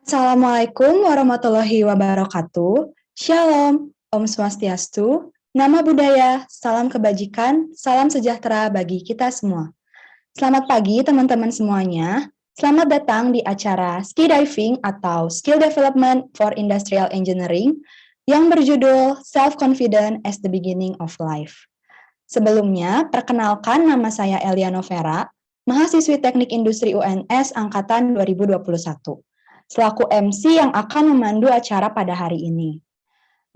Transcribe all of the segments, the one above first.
Assalamualaikum warahmatullahi wabarakatuh. Shalom, Om Swastiastu, Nama Budaya, salam kebajikan, salam sejahtera bagi kita semua. Selamat pagi teman-teman semuanya. Selamat datang di acara Ski Diving atau Skill Development for Industrial Engineering yang berjudul Self-Confident as the Beginning of Life. Sebelumnya, perkenalkan nama saya Eliana Vera, mahasiswi Teknik Industri UNS Angkatan 2021. Selaku MC yang akan memandu acara pada hari ini.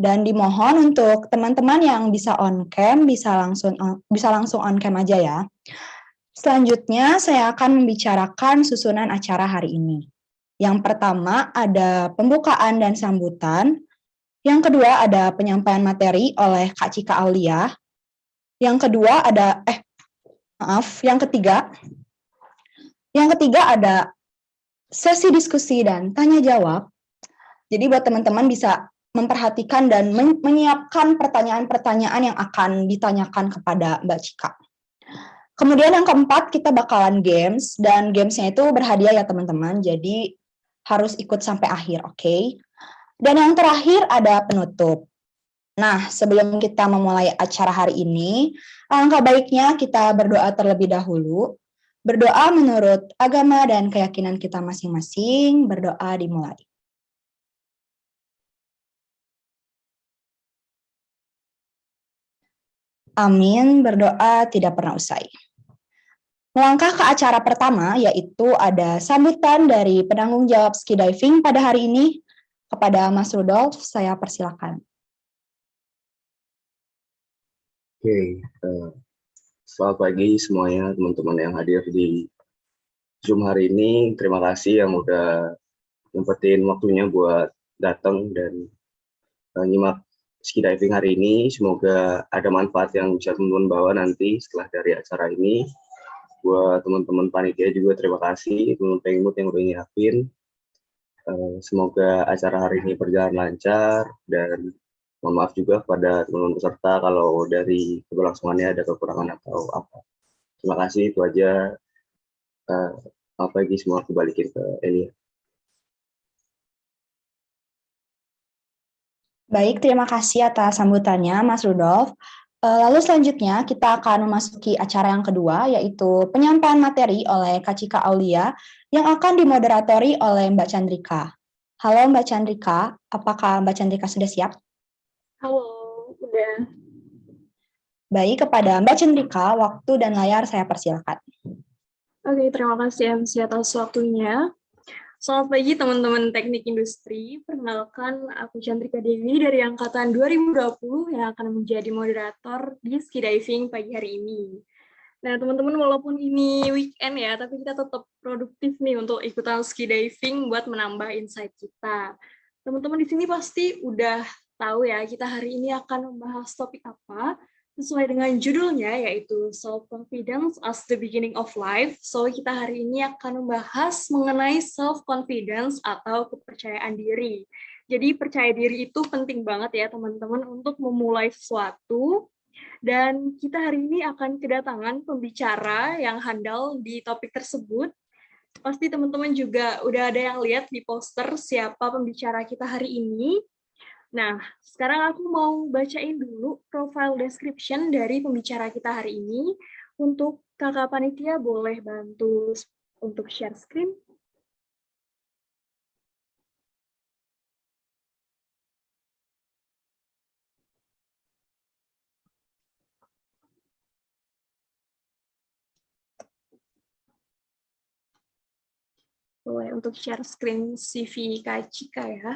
Dan dimohon untuk teman-teman yang bisa on cam bisa langsung on cam aja ya. Selanjutnya saya akan membicarakan susunan acara hari ini. Yang pertama ada pembukaan dan sambutan. Yang kedua ada penyampaian materi oleh Kak Cika Aulia. Yang kedua ada yang ketiga ada sesi diskusi dan tanya jawab. Jadi buat teman-teman bisa memperhatikan dan menyiapkan pertanyaan-pertanyaan yang akan ditanyakan kepada Mbak Cika. Kemudian yang keempat, kita bakalan games, dan gamesnya itu berhadiah ya teman-teman, jadi harus ikut sampai akhir, oke? Dan yang terakhir ada penutup. Nah, sebelum kita memulai acara hari ini, alangkah baiknya kita berdoa terlebih dahulu. Berdoa menurut agama dan keyakinan kita masing-masing, berdoa dimulai. Amin, berdoa tidak pernah usai. Melangkah ke acara pertama, yaitu ada sambutan dari penanggung jawab ski diving pada hari ini. Kepada Mas Rudolf, saya persilakan. Oke, selamat pagi semuanya teman-teman yang hadir di Zoom hari ini. Terima kasih yang udah nyempetin waktunya buat datang dan nyimak ski diving hari ini. Semoga ada manfaat yang bisa teman-teman bawa nanti setelah dari acara ini. Buat teman-teman panitia juga terima kasih, teman-teman pengimut yang udah nyiapin. Semoga acara hari ini berjalan lancar dan mohon maaf juga kepada teman-teman peserta kalau dari keberlangsungannya ada kekurangan atau apa. Terima kasih, itu aja. Selamat pagi semua, aku balikin ke Elia. Baik, terima kasih atas sambutannya, Mas Rudolf. Lalu selanjutnya kita akan memasuki acara yang kedua, yaitu penyampaian materi oleh Kak Cika Aulia yang akan dimoderatori oleh Mbak Chandrika. Halo Mbak Chandrika, apakah Mbak Chandrika sudah siap? Halo, udah. Baik, kepada Mbak Chandrika, waktu dan layar saya persilakan. Oke, terima kasih MC atas waktunya. Selamat pagi teman-teman teknik industri. Perkenalkan, aku Chandrika Dewi dari Angkatan 2020 yang akan menjadi moderator di ski diving pagi hari ini. Nah, teman-teman, walaupun ini weekend ya, tapi kita tetap produktif nih untuk ikutan ski diving buat menambah insight kita. Teman-teman di sini pasti udah tahu ya, kita hari ini akan membahas topik apa, sesuai dengan judulnya, yaitu Self-Confidence as the Beginning of Life. So, kita hari ini akan membahas mengenai self-confidence atau kepercayaan diri. Jadi, percaya diri itu penting banget ya, teman-teman, untuk memulai sesuatu. Dan kita hari ini akan kedatangan pembicara yang handal di topik tersebut. Pasti teman-teman juga udah ada yang lihat di poster siapa pembicara kita hari ini. Nah, sekarang aku mau bacain dulu profile description dari pembicara kita hari ini. Untuk kakak panitia boleh bantu untuk share screen. Boleh untuk share screen CV Kak Cika ya.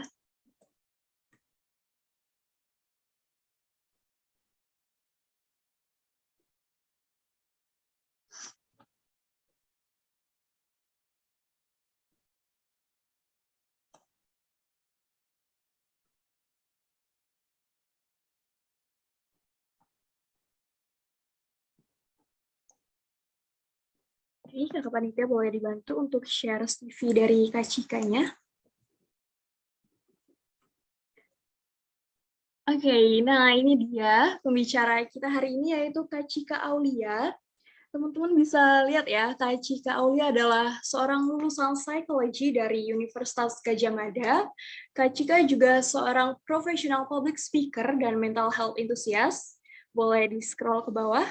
Oke, kakak panitia boleh dibantu untuk share CV dari Kak Cika-nya. Oke, nah ini dia pembicara kita hari ini yaitu Kak Cika Aulia. Teman-teman bisa lihat ya, Kak Cika Aulia adalah seorang lulusan psikologi dari Universitas Gadjah Mada. Kak Cika juga seorang professional public speaker dan mental health enthusiast. Boleh di-scroll ke bawah.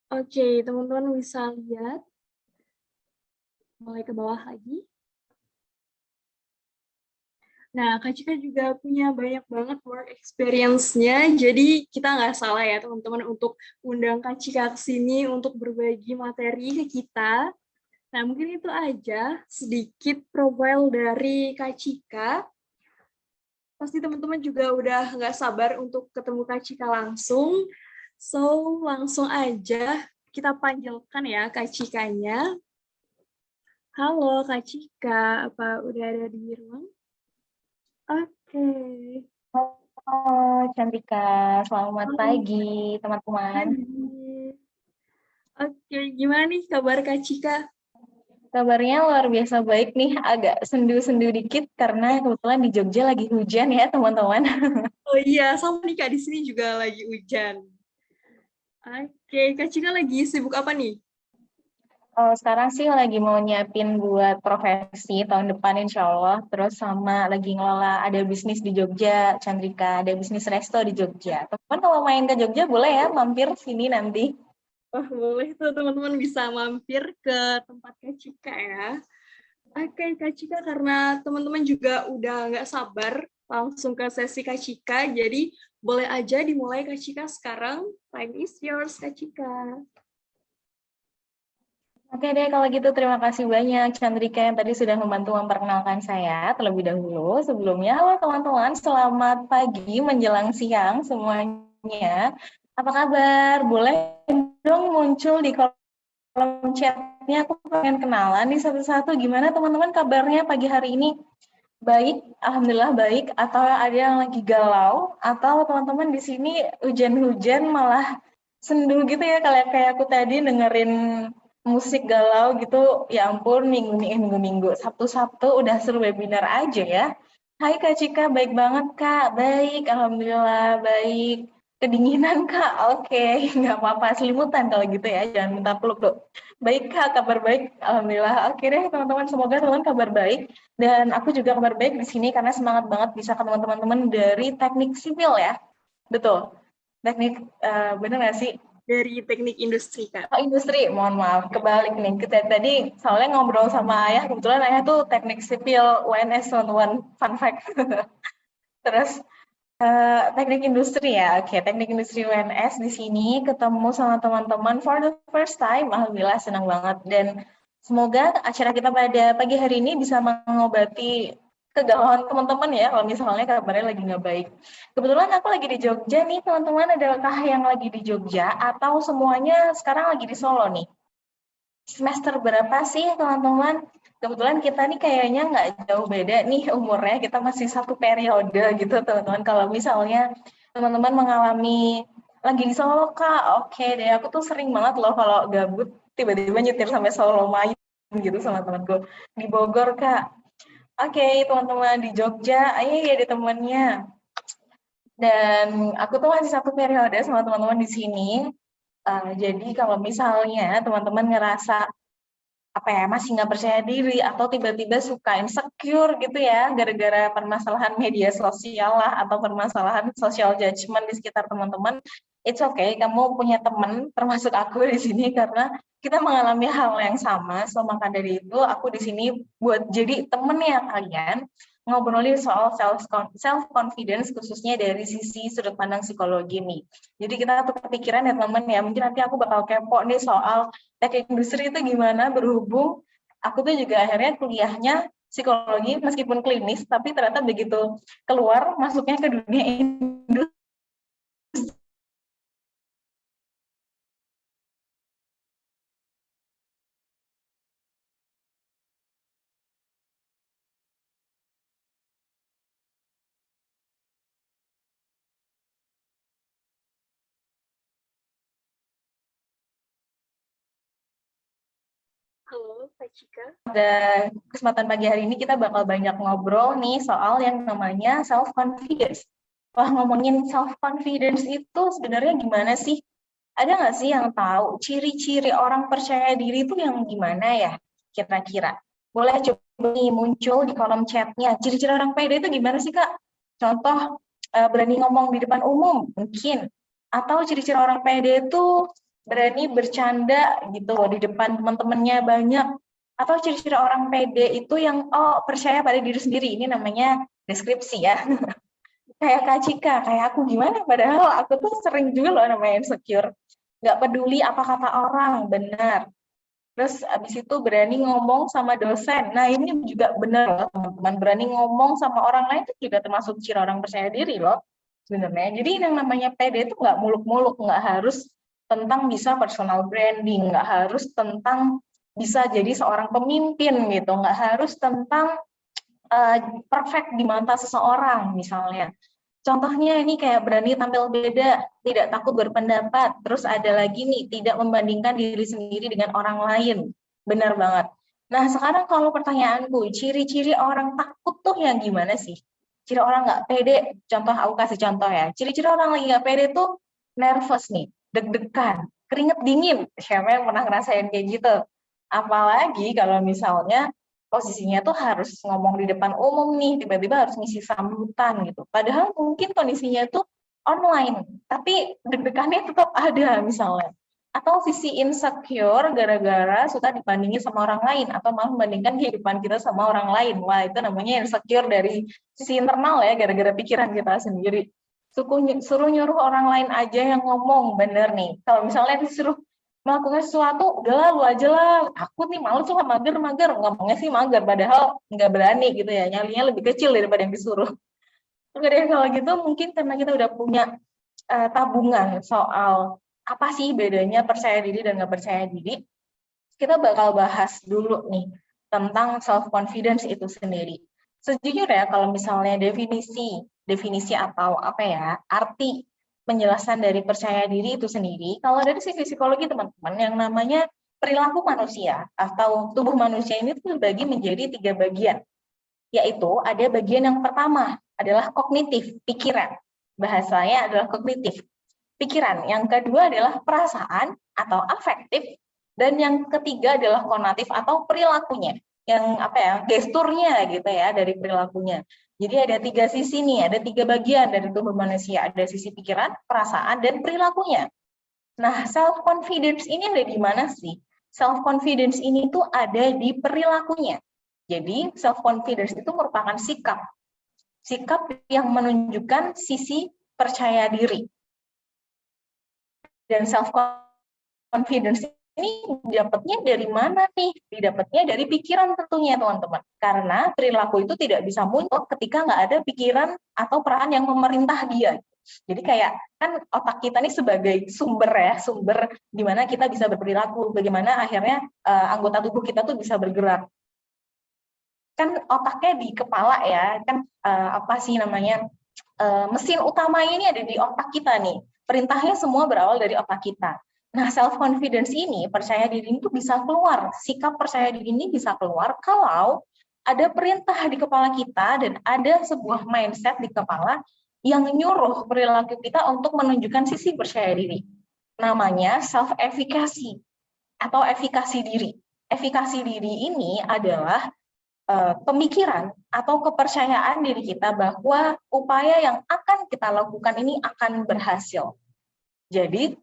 Oke, teman-teman bisa lihat. Mulai ke bawah lagi. Nah, Kak Cika juga punya banyak banget work experience-nya, jadi kita nggak salah ya teman-teman untuk undang Kak Cika ke sini untuk berbagi materi ke kita. Nah, mungkin itu aja sedikit profile dari Kak Cika. Pasti teman-teman juga udah nggak sabar untuk ketemu Kak Cika langsung. So, langsung aja kita panggilkan ya Kak Cikanya. Halo Kak Cika, apa udah ada di ruang? Oke. Halo Cantika, selamat pagi teman-teman. Oke, gimana nih kabar Kak Cika? Kabarnya luar biasa baik nih, agak sendu-sendu dikit karena kebetulan di Jogja lagi hujan ya teman-teman. Oh iya, sama nih Kak, di sini juga lagi hujan. Oke, Kak Cika lagi sibuk apa nih? Sekarang sih lagi mau nyiapin buat profesi tahun depan insya Allah, terus sama lagi ngelola ada bisnis di Jogja, Chandrika, ada bisnis resto di Jogja. Teman kalau main ke Jogja boleh ya mampir sini nanti. Wah, boleh tuh teman-teman bisa mampir ke tempat Kak Cika ya. Oke, Kak Cika, karena teman-teman juga udah nggak sabar langsung ke sesi Kak Cika, jadi boleh aja dimulai Kak Cika sekarang. Time is yours, Kak Cika. Oke deh, kalau gitu terima kasih banyak Chandrika yang tadi sudah membantu memperkenalkan saya terlebih dahulu. Sebelumnya, halo teman-teman, selamat pagi menjelang siang semuanya. Apa kabar? Boleh dong muncul di kolom chatnya, aku pengen kenalan nih satu-satu. Gimana teman-teman kabarnya pagi hari ini? Baik, alhamdulillah baik. Atau ada yang lagi galau? Atau teman-teman di sini hujan-hujan malah sendu gitu ya, kayak aku tadi dengerin musik galau gitu. Ya ampun, minggu-minggu Sabtu-Sabtu udah seru webinar aja ya. Hai Kak Cika, baik banget Kak. Baik, alhamdulillah baik. Kedinginan Kak, oke, nggak apa-apa, selimutan kalau gitu ya, jangan minta peluk dok. Baik Kak, kabar baik, alhamdulillah. Oke deh teman-teman, semoga teman-teman kabar baik. Dan aku juga kabar baik di sini karena semangat banget bisa ketemu teman-teman dari teknik sipil ya. Betul, teknik, bener nggak sih? Dari teknik industri, Kak. Oh industri, mohon maaf, kebalik nih. Kita tadi soalnya ngobrol sama ayah, kebetulan ayah tuh teknik sipil UNS teman-teman, fun fact. Terus teknik industri ya, oke, teknik industri UNS di sini ketemu sama teman-teman for the first time, alhamdulillah senang banget dan semoga acara kita pada pagi hari ini bisa mengobati kegalauan teman-teman ya kalau misalnya kabarnya lagi nggak baik. Kebetulan aku lagi di Jogja nih teman-teman, adakah yang lagi di Jogja atau semuanya sekarang lagi di Solo nih? Semester berapa sih teman-teman? Kebetulan kita nih kayaknya nggak jauh beda nih umurnya, kita masih satu periode gitu teman-teman. Kalau misalnya teman-teman mengalami lagi di Solo Kak, oke deh, aku tuh sering banget loh kalau gabut tiba-tiba nyetir sampai Solo main gitu sama temanku. Di Bogor Kak, oke teman-teman di Jogja, ayo ya di temannya. Dan aku tuh masih satu periode sama teman-teman di sini. Jadi kalau misalnya teman-teman ngerasa apa ya masih nggak percaya diri atau tiba-tiba suka insecure gitu ya gara-gara permasalahan media sosial lah atau permasalahan social judgment di sekitar teman-teman, it's okay, kamu punya teman termasuk aku di sini karena kita mengalami hal yang sama. So maka dari itu aku di sini buat jadi temen ya kalian ngobrolin soal self confidence khususnya dari sisi sudut pandang psikologi nih. Jadi kita tuh kepikiran ya teman ya, mungkin nanti aku bakal kepo nih soal teknik industri itu gimana berhubung aku tuh juga akhirnya kuliahnya psikologi meskipun klinis tapi ternyata begitu keluar masuknya ke dunia industri. Halo, Kak Cika. Pada kesempatan pagi hari ini kita bakal banyak ngobrol nih soal yang namanya self confidence. Wah, ngomongin self confidence itu sebenarnya gimana sih? ada nggak sih yang tahu ciri-ciri orang percaya diri itu yang gimana ya kira-kira? Boleh coba nih muncul di kolom chatnya. Ciri-ciri orang pede itu gimana sih Kak? Contoh, berani ngomong di depan umum mungkin. Atau ciri-ciri orang pede itu berani bercanda gitu di depan teman-temannya banyak. Atau ciri-ciri orang pede itu yang percaya pada diri sendiri. Ini namanya deskripsi ya. Kayak Kak Cika, kayak aku gimana? Padahal aku tuh sering juga loh namanya insecure. Nggak peduli apa kata orang, benar. Terus abis itu berani ngomong sama dosen. Nah ini juga benar loh teman-teman. Berani ngomong sama orang lain itu juga termasuk ciri orang percaya diri loh sebenarnya. Jadi yang namanya pede itu nggak muluk-muluk, nggak harus tentang bisa personal branding, nggak harus tentang bisa jadi seorang pemimpin gitu, nggak harus tentang perfect di mata seseorang misalnya. Contohnya ini kayak berani tampil beda, tidak takut berpendapat, terus ada lagi nih, tidak membandingkan diri sendiri dengan orang lain. Benar banget. Nah sekarang kalau pertanyaanku, ciri-ciri orang takut tuh yang gimana sih? Ciri orang nggak pede, contoh aku kasih contoh ya, ciri-ciri orang lagi nggak pede tuh nervous nih, deg-degan, keringet dingin, siapa yang pernah ngerasain kayak gitu? Apalagi kalau misalnya posisinya tuh harus ngomong di depan umum nih, tiba-tiba harus ngisi sambutan gitu. Padahal mungkin kondisinya tuh online, tapi deg-degannya tetap ada misalnya. Atau sisi insecure gara-gara suka dibandingin sama orang lain, atau malah membandingkan kehidupan kita sama orang lain. Wah, itu namanya insecure dari sisi internal ya, gara-gara pikiran kita sendiri. Suruh nyuruh orang lain aja yang ngomong, bener nih. Kalau misalnya disuruh melakukan sesuatu, udahlah lu aja lah, aku nih males lah, mager, ngomongnya sih mager, padahal nggak berani gitu ya, nyalinya lebih kecil daripada yang disuruh. Oke deh, kalau gitu mungkin karena kita udah punya tabungan soal apa sih bedanya percaya diri dan nggak percaya diri, kita bakal bahas dulu nih tentang self-confidence itu sendiri. Sejujurnya kalau misalnya definisi atau apa ya, arti penjelasan dari percaya diri itu sendiri, kalau dari sisi psikologi teman-teman, yang namanya perilaku manusia atau tubuh manusia ini terbagi menjadi 3 bagian, yaitu ada bagian yang pertama adalah kognitif, pikiran. Bahasanya adalah kognitif, pikiran. Yang kedua adalah perasaan atau afektif, dan yang ketiga adalah konatif atau perilakunya, yang apa ya, gesturnya gitu ya dari perilakunya. Jadi ada 3 sisi nih, ada 3 bagian dari tubuh manusia, ada sisi pikiran, perasaan, dan perilakunya. Nah, self-confidence ini ada di mana sih? Self-confidence ini tuh ada di perilakunya. Jadi, self-confidence itu merupakan sikap yang menunjukkan sisi percaya diri. Dan self-confidence ini didapatnya dari mana nih? Didapatnya dari pikiran tentunya teman-teman. Karena perilaku itu tidak bisa muncul ketika nggak ada pikiran atau peran yang memerintah dia. Jadi kayak kan otak kita nih sebagai sumber di mana kita bisa berperilaku, bagaimana akhirnya anggota tubuh kita tuh bisa bergerak. Kan otaknya di kepala ya, kan apa sih namanya, mesin utamanya ini ada di otak kita nih. Perintahnya semua berawal dari otak kita. Nah, self-confidence ini, percaya diri itu bisa keluar. Sikap percaya diri ini bisa keluar kalau ada perintah di kepala kita dan ada sebuah mindset di kepala yang nyuruh perilaku kita untuk menunjukkan sisi percaya diri. Namanya self-efficacy atau efikasi diri. Efikasi diri ini adalah pemikiran atau kepercayaan diri kita bahwa upaya yang akan kita lakukan ini akan berhasil. Jadi,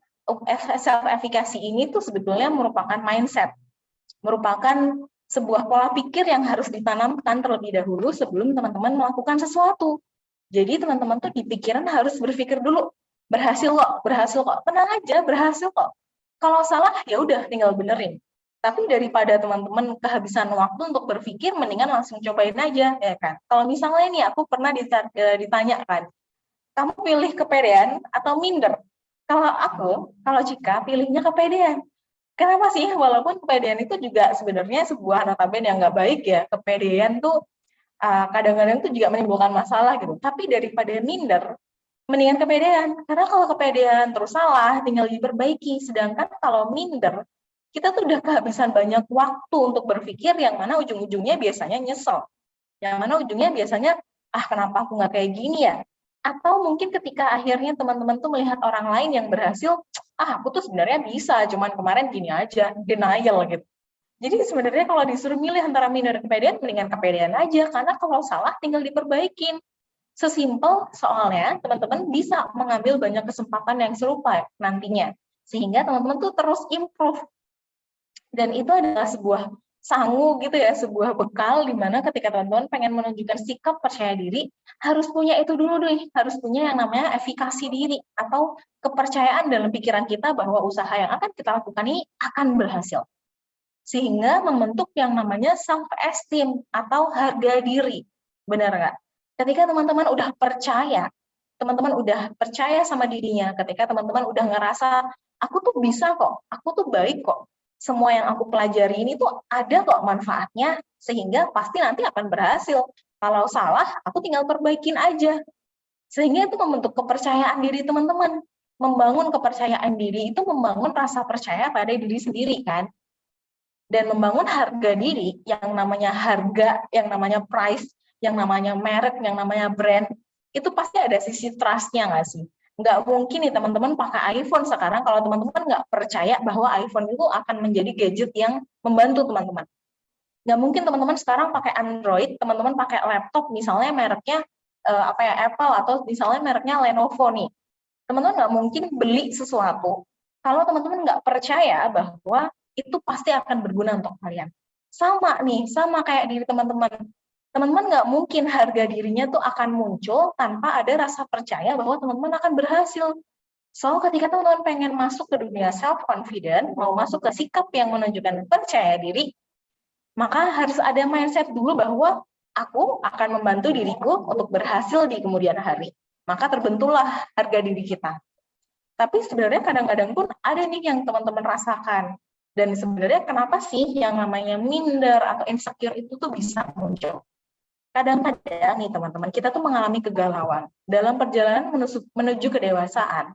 self-efficacy ini tuh sebetulnya merupakan mindset, merupakan sebuah pola pikir yang harus ditanamkan terlebih dahulu sebelum teman-teman melakukan sesuatu. Jadi teman-teman tuh di pikiran harus berpikir dulu, berhasil kok, tenang aja, berhasil kok. Kalau salah ya udah tinggal benerin. Tapi daripada teman-teman kehabisan waktu untuk berpikir, mendingan langsung cobain aja, ya kan? Kalau misalnya nih aku pernah ditanya kan, kamu pilih kepedean atau minder? Kalau Cika pilihnya kepedean. Kenapa sih? Walaupun kepedean itu juga sebenarnya sebuah notabene yang nggak baik ya. Kepedean tuh kadang-kadang tuh juga menimbulkan masalah gitu. Tapi daripada minder, mendingan kepedean. Karena kalau kepedean terus salah, tinggal diperbaiki. Sedangkan kalau minder, kita tuh udah kehabisan banyak waktu untuk berpikir yang mana ujung-ujungnya biasanya nyesel. Yang mana ujungnya biasanya, kenapa aku nggak kayak gini ya? Atau mungkin ketika akhirnya teman-teman tuh melihat orang lain yang berhasil, aku tuh sebenarnya bisa, cuman kemarin gini aja, denial gitu. Jadi sebenarnya kalau disuruh milih antara minder dan kepedean, mendingan kepedean aja, karena kalau salah tinggal diperbaikin. Sesimpel soalnya teman-teman bisa mengambil banyak kesempatan yang serupa nantinya, sehingga teman-teman tuh terus improve. Dan itu adalah sebuah sangu gitu ya, sebuah bekal di mana ketika teman-teman pengen menunjukkan sikap percaya diri, harus punya itu dulu deh, harus punya yang namanya efikasi diri atau kepercayaan dalam pikiran kita bahwa usaha yang akan kita lakukan ini akan berhasil. Sehingga membentuk yang namanya self-esteem atau harga diri. Benar nggak? Ketika teman-teman udah percaya sama dirinya, ketika teman-teman udah ngerasa, aku tuh bisa kok, aku tuh baik kok, semua yang aku pelajari ini tuh ada kok manfaatnya, sehingga pasti nanti akan berhasil. Kalau salah, aku tinggal perbaikin aja. Sehingga itu membentuk kepercayaan diri teman-teman. Membangun kepercayaan diri itu membangun rasa percaya pada diri sendiri kan. Dan membangun harga diri, yang namanya harga, yang namanya price, yang namanya merek, yang namanya brand, itu pasti ada sisi trust-nya nggak sih? Nggak mungkin nih teman-teman pakai iPhone sekarang kalau teman-teman nggak percaya bahwa iPhone itu akan menjadi gadget yang membantu teman-teman. Nggak mungkin teman-teman sekarang pakai Android, teman-teman pakai laptop misalnya mereknya Apple atau misalnya mereknya Lenovo nih. Teman-teman nggak mungkin beli sesuatu kalau teman-teman nggak percaya bahwa itu pasti akan berguna untuk kalian. Sama kayak diri teman-teman. Teman-teman nggak mungkin harga dirinya tuh akan muncul tanpa ada rasa percaya bahwa teman-teman akan berhasil. So, ketika teman-teman pengen masuk ke dunia self-confident, mau masuk ke sikap yang menunjukkan percaya diri, maka harus ada mindset dulu bahwa aku akan membantu diriku untuk berhasil di kemudian hari. Maka terbentuklah harga diri kita. Tapi sebenarnya kadang-kadang pun ada nih yang teman-teman rasakan. Dan sebenarnya kenapa sih yang namanya minder atau insecure itu tuh bisa muncul? Kadang-kadang nih teman-teman, kita tuh mengalami kegalauan dalam perjalanan menuju kedewasaan.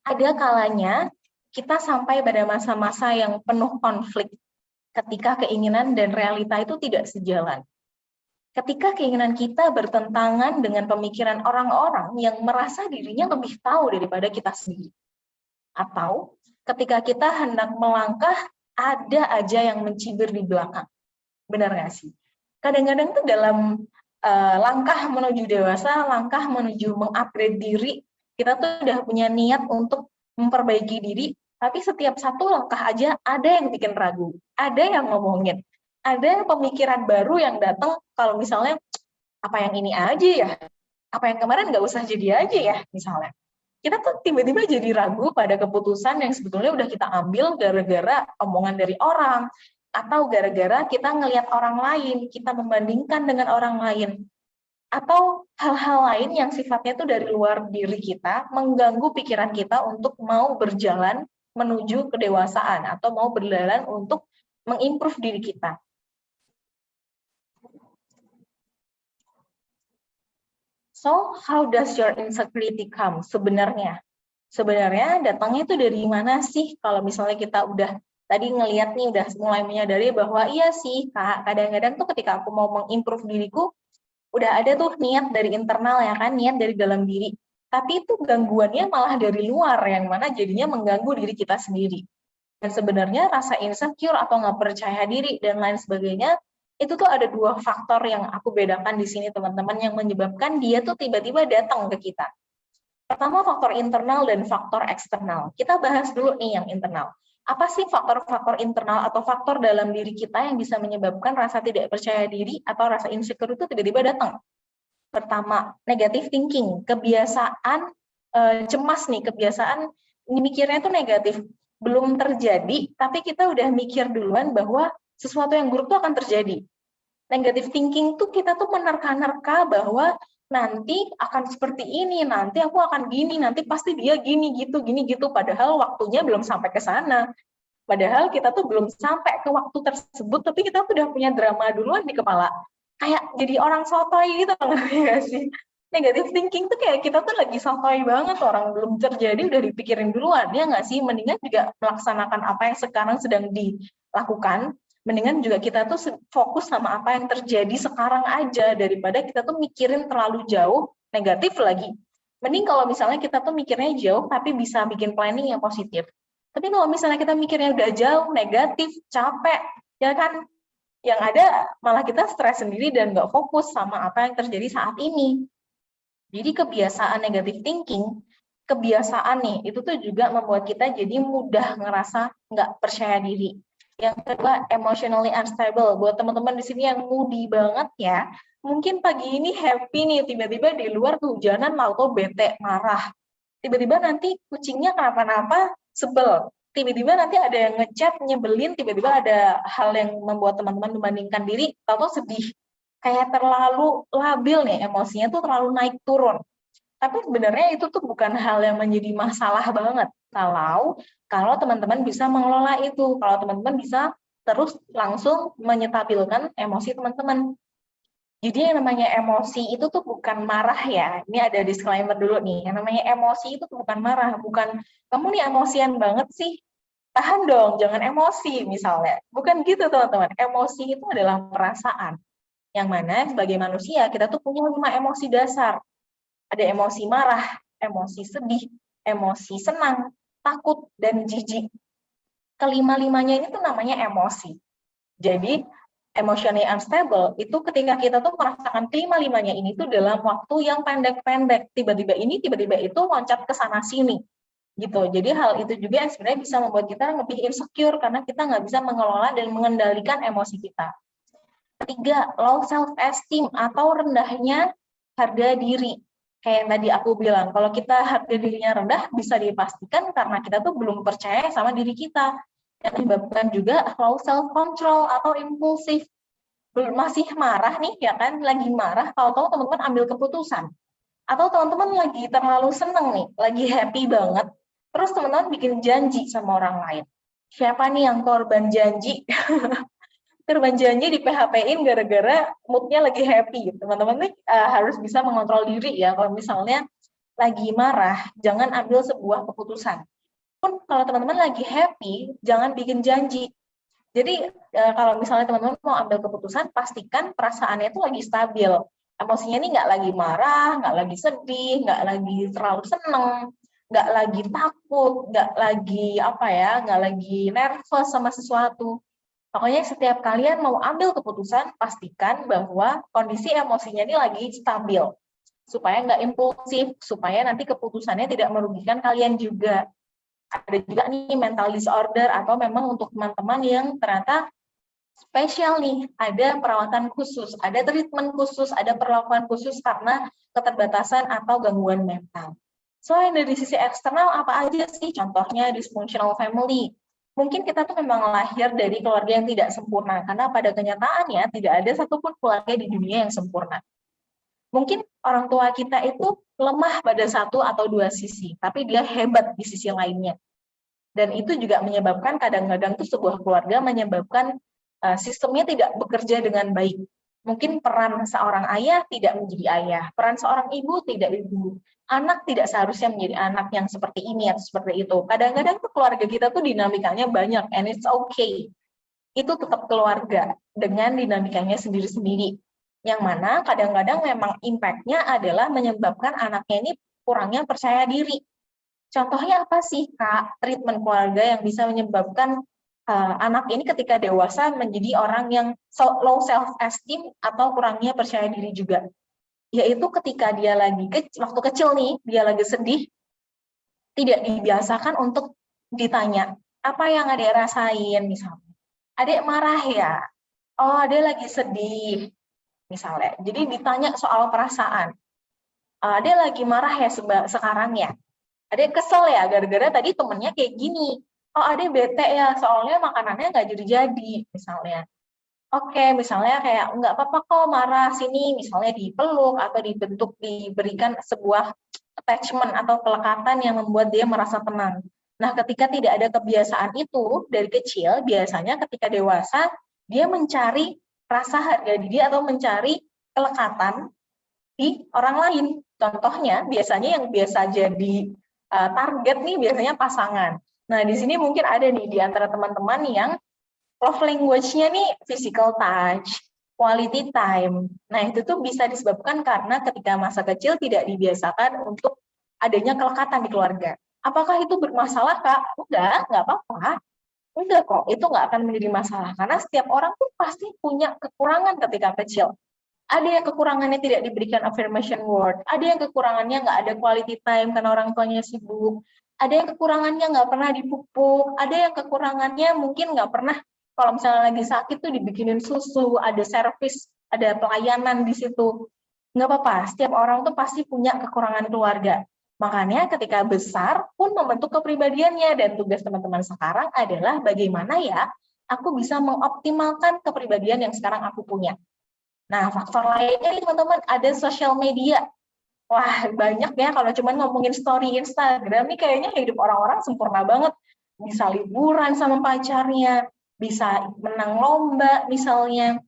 Ada kalanya kita sampai pada masa-masa yang penuh konflik ketika keinginan dan realita itu tidak sejalan. Ketika keinginan kita bertentangan dengan pemikiran orang-orang yang merasa dirinya lebih tahu daripada kita sendiri. Atau ketika kita hendak melangkah, ada aja yang mencibir di belakang. Benar nggak sih? Kadang-kadang tuh dalam langkah menuju dewasa, langkah menuju mengupgrade diri, kita tuh udah punya niat untuk memperbaiki diri, tapi setiap satu langkah aja ada yang bikin ragu, ada yang ngomongin, ada pemikiran baru yang datang kalau misalnya, apa yang ini aja ya? Apa yang kemarin nggak usah jadi aja ya, misalnya. Kita tuh tiba-tiba jadi ragu pada keputusan yang sebetulnya udah kita ambil gara-gara omongan dari orang, atau gara-gara kita ngelihat orang lain, kita membandingkan dengan orang lain, atau hal-hal lain yang sifatnya itu dari luar diri kita, mengganggu pikiran kita untuk mau berjalan menuju kedewasaan, atau mau berjalan untuk mengimprove diri kita. So, how does your insecurity come sebenarnya? Sebenarnya datangnya itu dari mana sih? Kalau misalnya kita udah tadi ngelihat nih, udah mulai menyadari bahwa iya sih, Kak, kadang-kadang tuh ketika aku mau mengimprove diriku, udah ada tuh niat dari internal ya kan, niat dari dalam diri. Tapi itu gangguannya malah dari luar, yang mana jadinya mengganggu diri kita sendiri. Dan sebenarnya rasa insecure atau nggak percaya diri dan lain sebagainya, itu tuh ada dua faktor yang aku bedakan di sini teman-teman, yang menyebabkan dia tuh tiba-tiba datang ke kita. Pertama, faktor internal dan faktor eksternal. Kita bahas dulu nih yang internal. Apa sih faktor-faktor internal atau faktor dalam diri kita yang bisa menyebabkan rasa tidak percaya diri atau rasa insecure itu tiba-tiba datang? Pertama, negative thinking, kebiasaan cemas nih, kebiasaan mikirnya itu negatif. Belum terjadi, tapi kita udah mikir duluan bahwa sesuatu yang buruk itu akan terjadi. Negative thinking tuh kita tuh menerka-nerka bahwa nanti akan seperti ini, nanti aku akan gini, nanti pasti dia gini gitu, padahal waktunya belum sampai ke sana. Padahal kita tuh belum sampai ke waktu tersebut, tapi kita tuh udah punya drama duluan di kepala. Kayak jadi orang sotoy gitu, nggak sih? Negative thinking tuh kayak kita tuh lagi sotoy banget, orang belum terjadi udah dipikirin duluan, ya nggak sih? Mendingan juga melaksanakan apa yang sekarang sedang dilakukan, mendingan juga kita tuh fokus sama apa yang terjadi sekarang aja, daripada kita tuh mikirin terlalu jauh negatif lagi. Mending kalau misalnya kita tuh mikirnya jauh, tapi bisa bikin planning yang positif. Tapi kalau misalnya kita mikirnya udah jauh, negatif, capek, ya kan, yang ada malah kita stres sendiri dan nggak fokus sama apa yang terjadi saat ini. Jadi kebiasaan negative thinking, kebiasaan nih, itu tuh juga membuat kita jadi mudah ngerasa nggak percaya diri. Yang kedua, emotionally unstable. Buat teman-teman di sini yang moody banget ya, mungkin pagi ini happy nih, tiba-tiba di luar kehujanan, mau bete, marah. Tiba-tiba nanti kucingnya kenapa-napa, sebel. Tiba-tiba nanti ada yang ngechat, nyebelin, tiba-tiba ada hal yang membuat teman-teman membandingkan diri, atau sedih. Kayak terlalu labil nih, emosinya tuh terlalu naik turun. Tapi sebenarnya itu tuh bukan hal yang menjadi masalah banget. Kalau teman-teman bisa mengelola itu, kalau teman-teman bisa terus langsung menyetabilkan emosi teman-teman. Jadi yang namanya emosi itu tuh bukan marah ya. Ini ada disclaimer dulu nih. Yang namanya emosi itu tuh bukan marah, bukan kamu nih emosian banget sih. Tahan dong, jangan emosi misalnya. Bukan gitu teman-teman. Emosi itu adalah perasaan. Yang mana sebagai manusia kita tuh punya 5 emosi dasar. Ada emosi marah, emosi sedih, emosi senang, takut, dan jijik. Kelima-limanya ini tuh namanya emosi. Jadi, emotionally unstable itu ketika kita tuh merasakan kelima-limanya ini tuh dalam waktu yang pendek-pendek. Tiba-tiba ini, tiba-tiba itu loncat ke sana-sini. Gitu. Jadi hal itu juga yang sebenarnya bisa membuat kita lebih insecure karena kita nggak bisa mengelola dan mengendalikan emosi kita. Ketiga, low self-esteem atau rendahnya harga diri. Kayak yang tadi aku bilang, kalau kita harga dirinya rendah, bisa dipastikan karena kita tuh belum percaya sama diri kita. Dan menyebabkan juga low self-control atau impulsif. Masih marah nih, ya kan, lagi marah, tahu-tahu teman-teman ambil keputusan. Atau teman-teman lagi terlalu seneng nih, lagi happy banget, terus teman-teman bikin janji sama orang lain. Siapa nih yang korban janji? Korban janji di PHP-in gara-gara moodnya lagi happy. Teman-teman nih harus bisa mengontrol diri ya. Kalau misalnya lagi marah, jangan ambil sebuah keputusan. Pun kalau teman-teman lagi happy, jangan bikin janji. Jadi kalau misalnya teman-teman mau ambil keputusan, pastikan perasaannya itu lagi stabil. Emosinya ini nggak lagi marah, nggak lagi sedih, nggak lagi terlalu seneng, nggak lagi takut, nggak lagi nggak lagi nervous sama sesuatu. Pokoknya setiap kalian mau ambil keputusan, pastikan bahwa kondisi emosinya ini lagi stabil. Supaya nggak impulsif, supaya nanti keputusannya tidak merugikan kalian juga. Ada juga nih mental disorder atau memang untuk teman-teman yang ternyata spesial nih, ada perawatan khusus, ada treatment khusus, ada perlakuan khusus karena keterbatasan atau gangguan mental. Selain dari sisi eksternal, apa aja sih? Contohnya dysfunctional family. Mungkin kita tuh memang lahir dari keluarga yang tidak sempurna, karena pada kenyataannya tidak ada satupun keluarga di dunia yang sempurna. Mungkin orang tua kita itu lemah pada satu atau dua sisi, tapi dia hebat di sisi lainnya. Dan itu juga menyebabkan kadang-kadang tuh sebuah keluarga menyebabkan sistemnya tidak bekerja dengan baik. Mungkin peran seorang ayah tidak menjadi ayah, peran seorang ibu tidak ibu. Anak tidak seharusnya menjadi anak yang seperti ini atau seperti itu. Kadang-kadang tuh keluarga kita tuh dinamikanya banyak, and it's okay. Itu tetap keluarga dengan dinamikanya sendiri-sendiri. Yang mana kadang-kadang memang impact-nya adalah menyebabkan anaknya ini kurangnya percaya diri. Contohnya apa sih, Kak? Treatment keluarga yang bisa menyebabkan anak ini ketika dewasa menjadi orang yang low self-esteem atau kurangnya percaya diri juga. Yaitu ketika dia lagi waktu kecil nih, dia lagi sedih, tidak dibiasakan untuk ditanya, apa yang adik rasain misalnya. Adik marah ya? Oh, dia lagi sedih misalnya. Jadi ditanya soal perasaan. Adik lagi marah ya sekarang ya? Adik kesel ya gara-gara tadi temennya kayak gini. Oh, adik bete ya soalnya makanannya nggak jadi-jadi misalnya. Oke, misalnya kayak nggak apa-apa kok marah sini, misalnya dipeluk atau diberikan sebuah attachment atau pelekatan yang membuat dia merasa tenang. Nah, ketika tidak ada kebiasaan itu dari kecil, biasanya ketika dewasa dia mencari rasa harga diri atau mencari kelekatan di orang lain. Contohnya, biasanya yang biasa jadi target nih biasanya pasangan. Nah, di sini mungkin ada nih di antara teman-teman yang love language-nya nih physical touch, quality time. Nah, itu tuh bisa disebabkan karena ketika masa kecil tidak dibiasakan untuk adanya kelekatan di keluarga. Apakah itu bermasalah, Kak? Nggak apa-apa. Enggak kok, itu nggak akan menjadi masalah. Karena setiap orang tuh pasti punya kekurangan ketika kecil. Ada yang kekurangannya tidak diberikan affirmation word, ada yang kekurangannya nggak ada quality time karena orang tuanya sibuk, ada yang kekurangannya nggak pernah dipupuk, ada yang kekurangannya mungkin nggak pernah, kalau misalnya lagi sakit tuh dibikinin susu, ada servis, ada pelayanan di situ. Nggak apa-apa, setiap orang tuh pasti punya kekurangan keluarga. Makanya ketika besar pun membentuk kepribadiannya, dan tugas teman-teman sekarang adalah bagaimana ya aku bisa mengoptimalkan kepribadian yang sekarang aku punya. Nah, faktor lainnya nih teman-teman, ada sosial media. Wah, banyak ya kalau cuma ngomongin story Instagram nih kayaknya hidup orang-orang sempurna banget. Bisa liburan sama pacarnya, bisa menang lomba misalnya,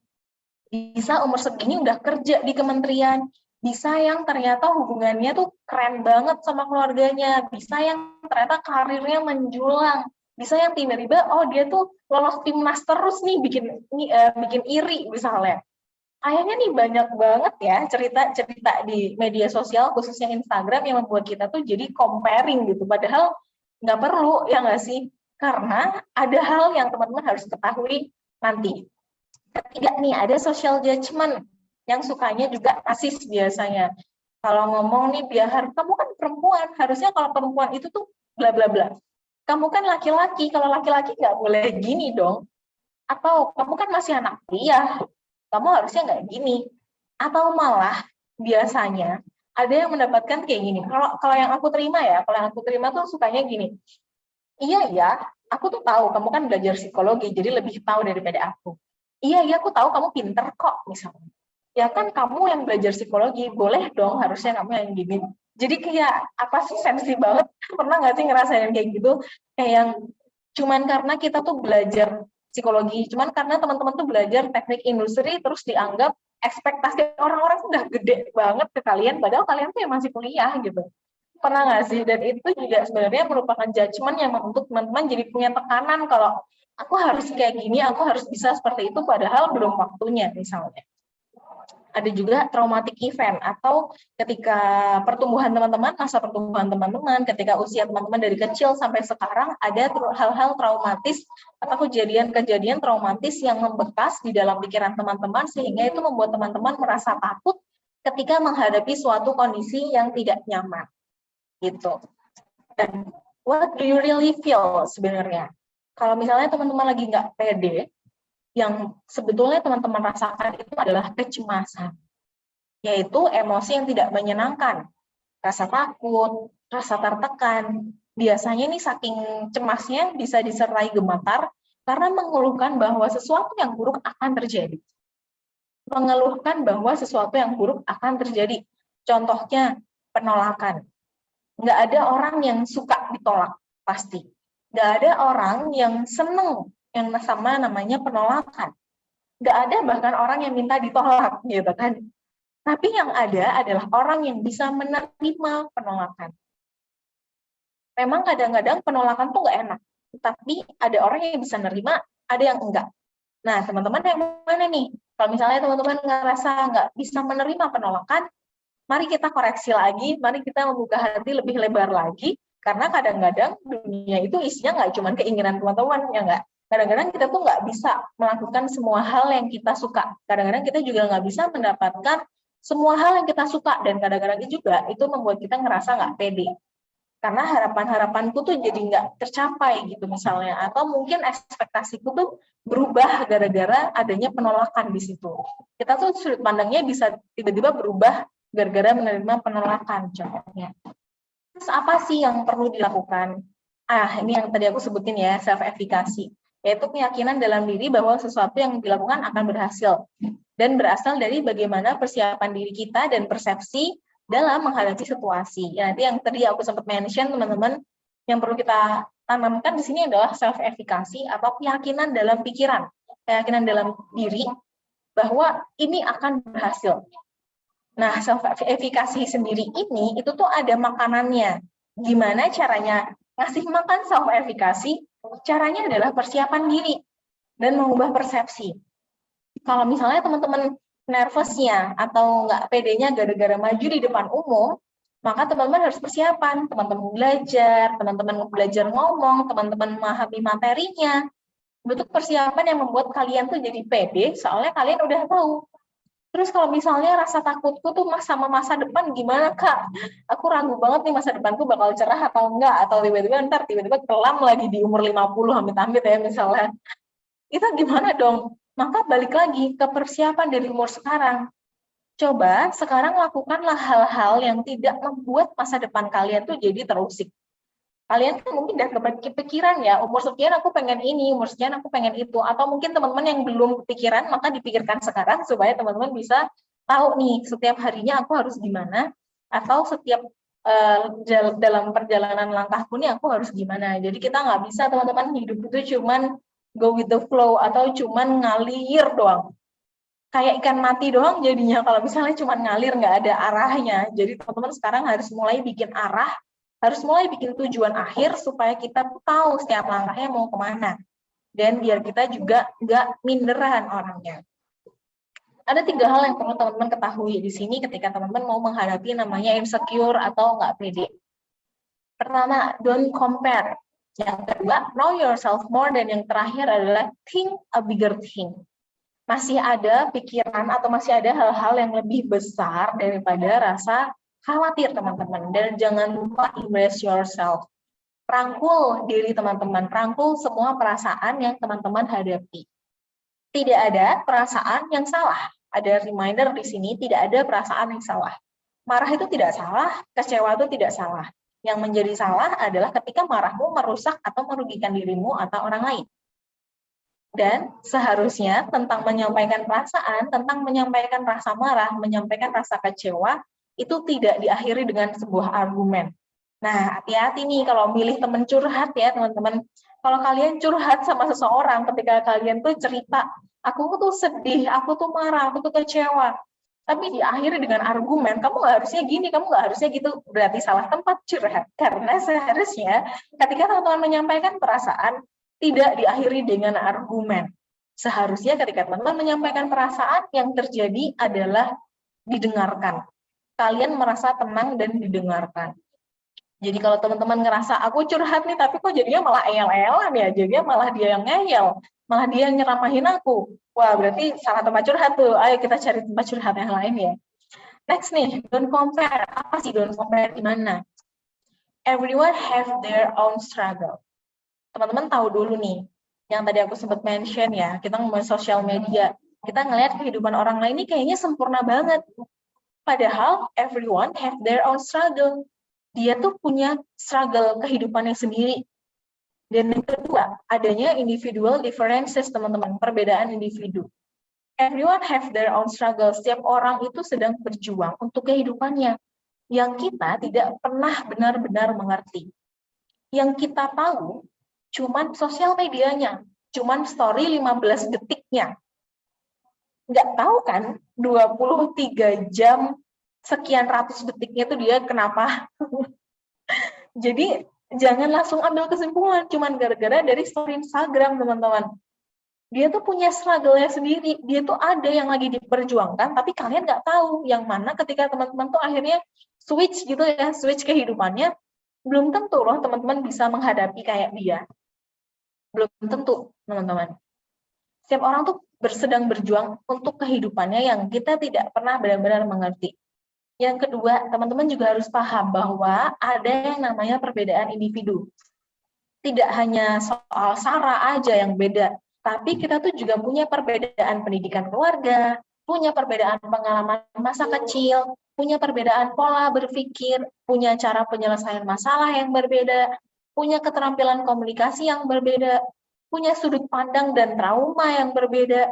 bisa umur segini udah kerja di kementerian, bisa yang ternyata hubungannya tuh keren banget sama keluarganya, bisa yang ternyata karirnya menjulang, bisa yang tiba-tiba oh dia tuh lolos timnas terus nih, bikin iri misalnya. Kayaknya nih banyak banget ya cerita-cerita di media sosial, khususnya Instagram, yang membuat kita tuh jadi comparing gitu. Padahal nggak perlu, ya nggak sih? Karena ada hal yang teman-teman harus ketahui nanti. Ketiga nih, ada social judgment yang sukanya juga rasis biasanya. Kalau ngomong nih, biar kamu kan perempuan, harusnya kalau perempuan itu tuh bla bla bla. Kamu kan laki-laki, kalau laki-laki nggak boleh gini dong. Atau kamu kan masih anak kuliah, kamu harusnya nggak gini. Atau malah biasanya ada yang mendapatkan kayak gini. Kalau yang aku terima ya, kalau yang aku terima tuh sukanya gini. Iya ya, aku tuh tahu kamu kan belajar psikologi, jadi lebih tahu daripada aku. Iya ya, aku tahu kamu pinter kok misalnya. Ya kan kamu yang belajar psikologi, boleh dong harusnya kamu yang gini. Jadi kayak apa sih, sensi banget. Pernah nggak sih ngerasain kayak gitu? Kayak yang cuman karena kita tuh belajar psikologi, cuman karena teman-teman tuh belajar teknik industri, terus dianggap ekspektasi orang-orang sudah gede banget ke kalian, padahal kalian tuh yang masih kuliah gitu. Pernah nggak sih? Dan itu juga sebenarnya merupakan judgement yang membentuk teman-teman jadi punya tekanan kalau aku harus kayak gini, aku harus bisa seperti itu, padahal belum waktunya misalnya. Ada juga traumatic event, atau ketika pertumbuhan teman-teman, masa pertumbuhan teman-teman, ketika usia teman-teman dari kecil sampai sekarang, ada hal-hal traumatis atau kejadian-kejadian traumatis yang membekas di dalam pikiran teman-teman, sehingga itu membuat teman-teman merasa takut ketika menghadapi suatu kondisi yang tidak nyaman. Gitu. Dan what do you really feel sebenarnya? Kalau misalnya teman-teman lagi nggak pede, yang sebetulnya teman-teman rasakan itu adalah kecemasan, yaitu emosi yang tidak menyenangkan, rasa takut, rasa tertekan. Biasanya nih saking cemasnya bisa disertai gemetar karena mengeluhkan bahwa sesuatu yang buruk akan terjadi. Mengeluhkan bahwa sesuatu yang buruk akan terjadi. Contohnya penolakan. Nggak ada orang yang suka ditolak, pasti. Nggak ada orang yang seneng yang sama namanya penolakan. Nggak ada bahkan orang yang minta ditolak, gitu kan. Tapi yang ada adalah orang yang bisa menerima penolakan. Memang kadang-kadang penolakan tuh nggak enak, tapi ada orang yang bisa nerima, ada yang enggak. Nah, teman-teman yang mana nih? Kalau misalnya teman-teman ngerasa nggak bisa menerima penolakan, mari kita koreksi lagi, mari kita membuka hati lebih lebar lagi, karena kadang-kadang dunia itu isinya nggak cuma keinginan teman-teman, ya nggak? Kadang-kadang kita tuh nggak bisa melakukan semua hal yang kita suka. Kadang-kadang kita juga nggak bisa mendapatkan semua hal yang kita suka, dan kadang-kadang juga itu membuat kita ngerasa nggak pede. Karena harapan-harapanku tuh jadi nggak tercapai gitu misalnya, atau mungkin ekspektasiku tuh berubah gara-gara adanya penolakan di situ. Kita tuh sudut pandangnya bisa tiba-tiba berubah gara-gara menerima penolakan contohnya. Terus apa sih yang perlu dilakukan? Ini yang tadi aku sebutin ya, self-efficacy, yaitu keyakinan dalam diri bahwa sesuatu yang dilakukan akan berhasil, dan berasal dari bagaimana persiapan diri kita dan persepsi dalam menghadapi situasi. Ya, nanti yang tadi aku sempat mention teman-teman, yang perlu kita tanamkan di sini adalah self-efficacy atau keyakinan dalam pikiran, keyakinan dalam diri bahwa ini akan berhasil. Nah, self-efficacy sendiri ini, itu tuh ada makanannya. Gimana caranya ngasih makan self-efficacy? Caranya adalah persiapan diri dan mengubah persepsi. Kalau misalnya teman-teman nervousnya atau nggak pedenya gara-gara maju di depan umum, maka teman-teman harus persiapan, teman-teman belajar ngomong, teman-teman memahami materinya. Bentuk persiapan yang membuat kalian tuh jadi pede, soalnya kalian udah tahu. Terus kalau misalnya rasa takutku tuh sama masa depan gimana Kak? Aku ragu banget nih masa depanku bakal cerah atau enggak, atau tiba-tiba kelam lagi di umur 50 amit-amit ya misalnya. Itu gimana dong? Maka balik lagi ke persiapan dari umur sekarang. Coba sekarang lakukanlah hal-hal yang tidak membuat masa depan kalian tuh jadi terusik. Kalian kan mungkin udah kepikiran ya, umur sekian aku pengen ini, umur sekian aku pengen itu. Atau mungkin teman-teman yang belum kepikiran, maka dipikirkan sekarang supaya teman-teman bisa tahu nih, setiap harinya aku harus gimana, atau setiap dalam perjalanan langkahku nih aku harus gimana. Jadi kita nggak bisa teman-teman hidup itu cuman go with the flow, atau cuman ngalir doang. Kayak ikan mati doang jadinya kalau misalnya cuman ngalir, nggak ada arahnya. Jadi teman-teman sekarang harus mulai bikin arah, harus mulai bikin tujuan akhir supaya kita tahu setiap langkahnya mau kemana. Dan biar kita juga nggak minderan orangnya. Ada 3 hal yang perlu teman-teman ketahui di sini ketika teman-teman mau menghadapi namanya insecure atau nggak pede. Pertama, don't compare. Yang kedua, know yourself more. Dan yang terakhir adalah think a bigger thing. Masih ada pikiran atau masih ada hal-hal yang lebih besar daripada rasa khawatir teman-teman. Dan jangan lupa embrace yourself. Rangkul diri teman-teman, rangkul semua perasaan yang teman-teman hadapi. Tidak ada perasaan yang salah. Ada reminder di sini, tidak ada perasaan yang salah. Marah itu tidak salah, kecewa itu tidak salah. Yang menjadi salah adalah ketika marahmu merusak atau merugikan dirimu atau orang lain. Dan seharusnya tentang menyampaikan perasaan, tentang menyampaikan rasa marah, menyampaikan rasa kecewa, itu tidak diakhiri dengan sebuah argumen. Nah, hati-hati nih kalau milih teman curhat ya teman-teman. Kalau kalian curhat sama seseorang ketika kalian tuh cerita, aku tuh sedih, aku tuh marah, aku tuh kecewa. Tapi diakhiri dengan argumen, kamu nggak harusnya gini, kamu nggak harusnya gitu, berarti salah tempat curhat. Karena seharusnya ketika teman-teman menyampaikan perasaan, tidak diakhiri dengan argumen. Seharusnya ketika teman-teman menyampaikan perasaan, yang terjadi adalah didengarkan. Kalian merasa tenang dan didengarkan. Jadi kalau teman-teman ngerasa, aku curhat nih, tapi kok jadinya malah eyel-eyelan ya, jadinya malah dia yang ngeyel, malah dia yang nyeramahin aku. Wah, berarti salah tempat curhat tuh. Ayo kita cari tempat curhat yang lain ya. Next nih, don't compare. Apa sih don't compare gimana? Everyone have their own struggle. Teman-teman tahu dulu nih, yang tadi aku sempat mention ya, kita ngomongin sosial media, kita ngelihat kehidupan orang lain ini kayaknya sempurna banget. Padahal everyone have their own struggle. Dia tuh punya struggle kehidupannya sendiri. Dan yang kedua, adanya individual differences, teman-teman, perbedaan individu. Everyone have their own struggle. Setiap orang itu sedang berjuang untuk kehidupannya, yang kita tidak pernah benar-benar mengerti. Yang kita tahu, cuman sosial medianya, cuman story 15 detiknya. Nggak tahu kan, 23 jam, sekian ratus detiknya itu dia kenapa. Jadi, jangan langsung ambil kesimpulan cuman gara-gara dari story Instagram, teman-teman. Dia tuh punya struggle-nya sendiri. Dia tuh ada yang lagi diperjuangkan, tapi kalian nggak tahu yang mana ketika teman-teman tuh akhirnya switch gitu ya, switch kehidupannya, belum tentu loh teman-teman bisa menghadapi kayak dia. Belum tentu, teman-teman. Setiap orang tuh sedang berjuang untuk kehidupannya yang kita tidak pernah benar-benar mengerti. Yang kedua, teman-teman juga harus paham bahwa ada yang namanya perbedaan individu. Tidak hanya soal SARA aja yang beda, tapi kita tuh juga punya perbedaan pendidikan keluarga, punya perbedaan pengalaman masa kecil, punya perbedaan pola berpikir, punya cara penyelesaian masalah yang berbeda, punya keterampilan komunikasi yang berbeda, punya sudut pandang dan trauma yang berbeda.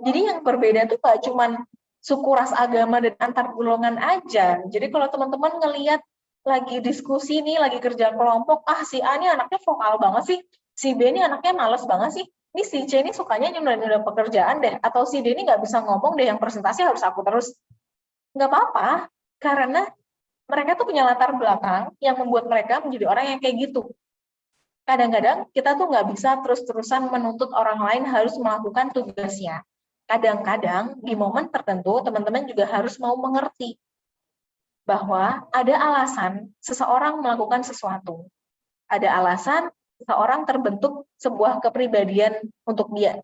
Jadi yang berbeda tuh gak cuman suku, ras, agama, dan antar golongan aja. Jadi kalau teman-teman ngelihat lagi diskusi nih, lagi kerja kelompok, si A ini anaknya vokal banget sih, si B ini anaknya males banget sih, ini si C ini sukanya nyunda-nyunda pekerjaan deh, atau si D ini nggak bisa ngomong deh, yang presentasi harus aku terus. Nggak apa-apa, karena mereka tuh punya latar belakang yang membuat mereka menjadi orang yang kayak gitu. Kadang-kadang kita tuh nggak bisa terus-terusan menuntut orang lain harus melakukan tugasnya. kadang-kadang di momen tertentu teman-teman juga harus mau mengerti bahwa ada alasan seseorang melakukan sesuatu. Ada alasan seseorang terbentuk sebuah kepribadian untuk dia.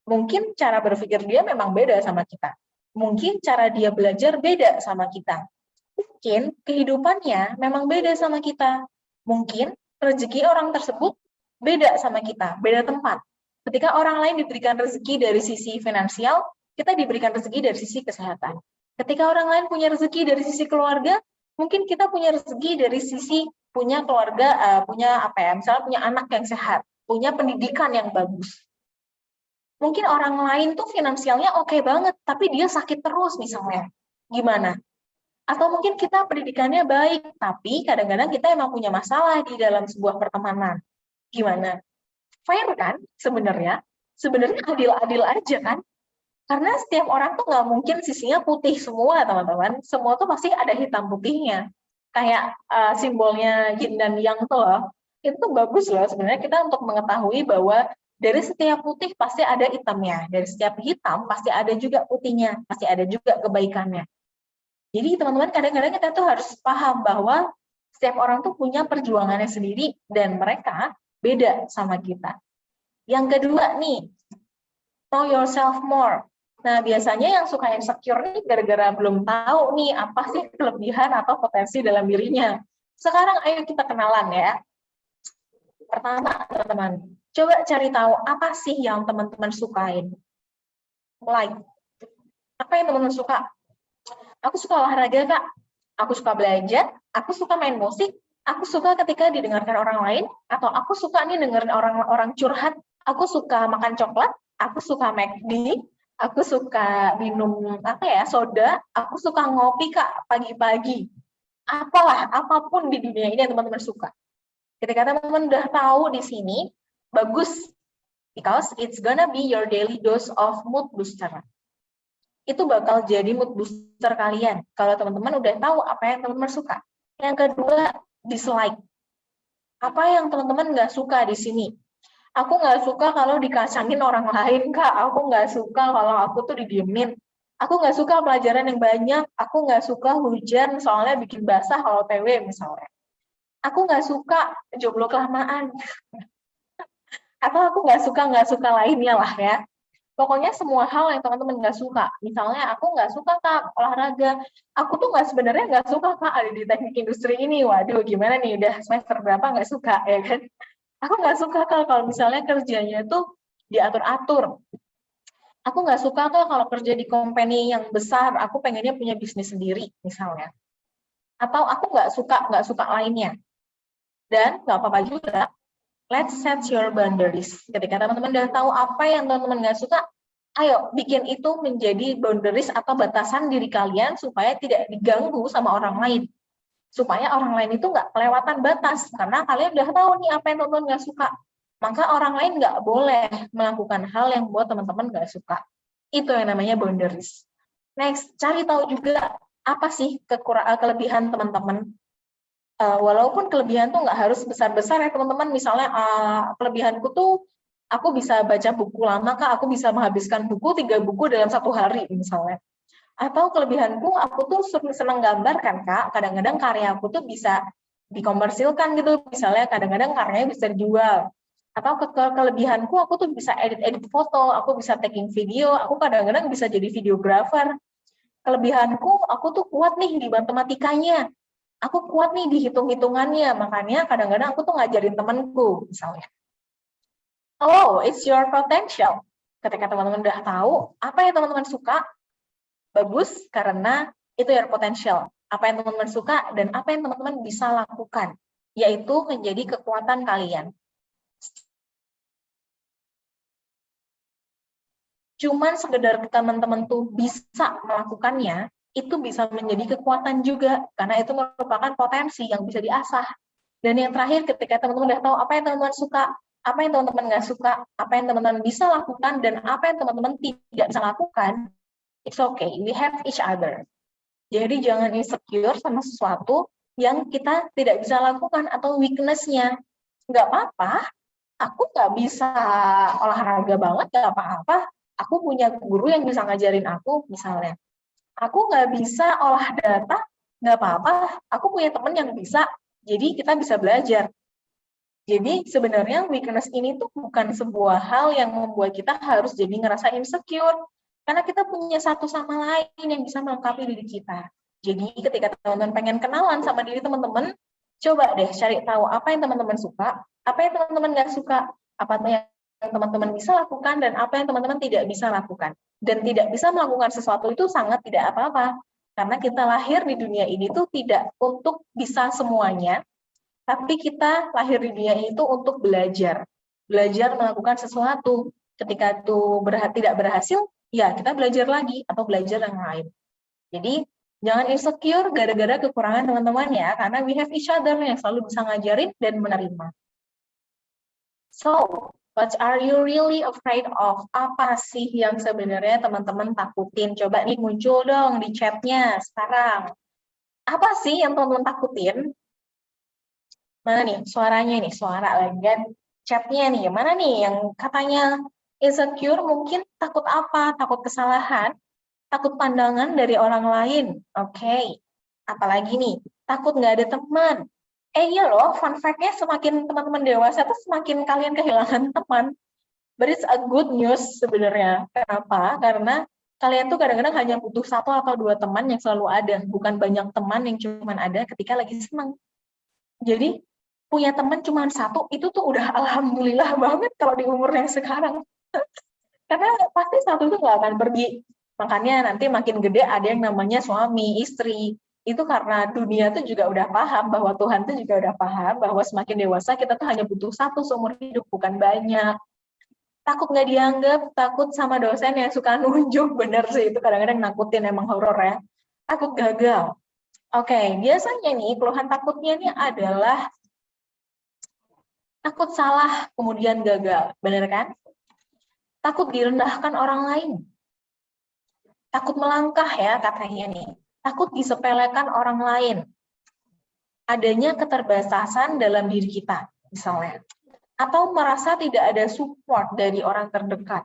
Mungkin cara berpikir dia memang beda sama kita. Mungkin cara dia belajar beda sama kita. Mungkin kehidupannya memang beda sama kita. Mungkin rezeki orang tersebut beda sama kita, beda tempat. Ketika orang lain diberikan rezeki dari sisi finansial, kita diberikan rezeki dari sisi kesehatan. Ketika orang lain punya rezeki dari sisi keluarga, mungkin kita punya rezeki dari sisi punya keluarga, misalnya punya anak yang sehat, punya pendidikan yang bagus. Mungkin orang lain tuh finansialnya oke banget, tapi dia sakit terus misalnya. Gimana? Atau mungkin kita pendidikannya baik, tapi kadang-kadang kita emang punya masalah di dalam sebuah pertemanan. Gimana? Fair kan sebenarnya? Sebenarnya adil-adil aja kan? Karena setiap orang tuh nggak mungkin sisinya putih semua, teman-teman. Semua tuh pasti ada hitam putihnya. Kayak simbolnya yin dan yang tuh loh. Itu bagus loh sebenarnya kita untuk mengetahui bahwa dari setiap putih pasti ada hitamnya. Dari setiap hitam pasti ada juga putihnya. Pasti ada juga kebaikannya. Jadi teman-teman kadang-kadang kita tuh harus paham bahwa setiap orang tuh punya perjuangannya sendiri dan mereka beda sama kita. Yang kedua nih, know yourself more. Nah, biasanya yang suka insecure nih gara-gara belum tahu nih apa sih kelebihan atau potensi dalam dirinya. Sekarang ayo kita kenalan ya. Pertama, teman-teman, coba cari tahu apa sih yang teman-teman sukain. Like, apa yang teman-teman suka? Aku suka olahraga, Kak. Aku suka belajar, aku suka main musik, aku suka ketika didengarkan orang lain, atau aku suka nih dengerin orang-orang curhat, aku suka makan coklat, aku suka McD, aku suka minum soda, aku suka ngopi, Kak, pagi-pagi. Apalah, apapun di dunia ini yang teman-teman suka. Ketika teman-teman udah tahu di sini, bagus, because it's gonna be your daily dose of mood booster. Itu bakal jadi mood booster kalian kalau teman-teman udah tahu apa yang teman-teman suka. Yang kedua, dislike. Apa yang teman-teman nggak suka di sini? Aku nggak suka kalau dikacangin orang lain, Kak. Aku nggak suka kalau aku tuh didiemin. Aku nggak suka pelajaran yang banyak. Aku nggak suka hujan soalnya bikin basah kalau TW misalnya. Aku nggak suka jomblo kelamaan. Atau aku nggak suka lainnya lah ya. Pokoknya semua hal yang teman-teman nggak suka. Misalnya aku nggak suka, Kak, olahraga. Aku tuh sebenarnya nggak suka, Kak, ada di teknik industri ini. Waduh, gimana nih, udah semester berapa nggak suka, ya kan? Aku nggak suka, Kak, kalau misalnya kerjanya tuh diatur-atur. Aku nggak suka, Kak, kalau kerja di company yang besar. Aku pengennya punya bisnis sendiri, misalnya. Atau aku nggak suka lainnya. Dan nggak apa-apa juga. Let's set your boundaries. Ketika teman-teman udah tahu apa yang teman-teman nggak suka, ayo bikin itu menjadi boundaries atau batasan diri kalian supaya tidak diganggu sama orang lain. Supaya orang lain itu nggak kelewatan batas. Karena kalian udah tahu nih apa yang teman-teman nggak suka. Maka orang lain nggak boleh melakukan hal yang buat teman-teman nggak suka. Itu yang namanya boundaries. Next, cari tahu juga apa sih kelebihan teman-teman. Walaupun kelebihan tuh nggak harus besar-besar ya teman-teman. Misalnya kelebihanku tuh aku bisa baca buku lama, Kak. Aku bisa menghabiskan 3 buku dalam 1 hari misalnya. Atau kelebihanku aku tuh senang gambar kan, Kak. Kadang-kadang karya aku tuh bisa dikomersilkan gitu. Misalnya kadang-kadang karyanya bisa dijual. Atau kelebihanku aku tuh bisa edit foto, aku bisa taking video, aku kadang-kadang bisa jadi videographer. Kelebihanku aku tuh kuat nih di matematikanya. Aku kuat nih di hitung-hitungannya, makanya kadang-kadang aku tuh ngajarin temanku, misalnya. Oh, it's your potential. Ketika teman-teman udah tahu apa yang teman-teman suka, bagus karena itu your potential. Apa yang teman-teman suka dan apa yang teman-teman bisa lakukan, yaitu menjadi kekuatan kalian. Cuman sekedar teman-teman tuh bisa melakukannya, itu bisa menjadi kekuatan juga, karena itu merupakan potensi yang bisa diasah. Dan yang terakhir, ketika teman-teman udah tahu apa yang teman-teman suka, apa yang teman-teman nggak suka, apa yang teman-teman bisa lakukan, dan apa yang teman-teman tidak bisa lakukan, it's okay, we have each other. Jadi jangan insecure sama sesuatu yang kita tidak bisa lakukan atau weakness-nya. Nggak apa-apa, aku nggak bisa olahraga banget, nggak apa-apa. Aku punya guru yang bisa ngajarin aku, misalnya. Aku nggak bisa olah data, nggak apa-apa. Aku punya teman yang bisa, jadi kita bisa belajar. Jadi sebenarnya weakness ini tuh bukan sebuah hal yang membuat kita harus jadi ngerasa insecure. Karena kita punya satu sama lain yang bisa melengkapi diri kita. Jadi ketika teman-teman pengen kenalan sama diri teman-teman, coba deh cari tahu apa yang teman-teman suka, apa yang teman-teman nggak suka, apa yang teman-teman bisa lakukan, dan apa yang teman-teman tidak bisa lakukan. Dan tidak bisa melakukan sesuatu itu sangat tidak apa-apa. Karena kita lahir di dunia ini tuh tidak untuk bisa semuanya, tapi kita lahir di dunia itu untuk belajar melakukan sesuatu. Ketika itu tidak berhasil, ya kita belajar lagi atau belajar yang lain. Jadi jangan insecure gara-gara kekurangan teman-teman ya, karena we have each other yang selalu bisa ngajarin dan menerima. So, what are you really afraid of? Apa sih yang sebenarnya teman-teman takutin? Coba nih muncul dong di chatnya sekarang. Apa sih yang teman-teman takutin? Mana nih suaranya nih, suara lagi kan chatnya nih, mana nih yang katanya insecure, mungkin takut apa? Takut kesalahan, takut pandangan dari orang lain. Oke. Apalagi nih, takut nggak ada teman. Iya loh, fun fact-nya semakin teman-teman dewasa tuh semakin kalian kehilangan teman. But it's a good news sebenarnya. Kenapa? Karena kalian tuh kadang-kadang hanya butuh 1 atau 2 teman yang selalu ada, bukan banyak teman yang cuma ada ketika lagi senang. Jadi punya teman cuma 1 itu tuh udah alhamdulillah banget kalau di umur yang sekarang. Karena pasti 1 itu nggak akan pergi. Makanya nanti makin gede ada yang namanya suami, istri. Itu karena dunia tuh juga udah paham, bahwa Tuhan tuh juga udah paham bahwa semakin dewasa kita tuh hanya butuh 1 seumur hidup, bukan banyak. Takut nggak dianggap, takut sama dosen yang suka nunjuk, bener sih itu kadang-kadang nakutin, emang horor ya. Takut gagal. Oke, biasanya nih keluhan takutnya ini adalah takut salah, kemudian gagal. Benar kan? Takut direndahkan orang lain. Takut melangkah ya katanya nih. Takut disepelekan orang lain. Adanya keterbatasan dalam diri kita, misalnya. Atau merasa tidak ada support dari orang terdekat.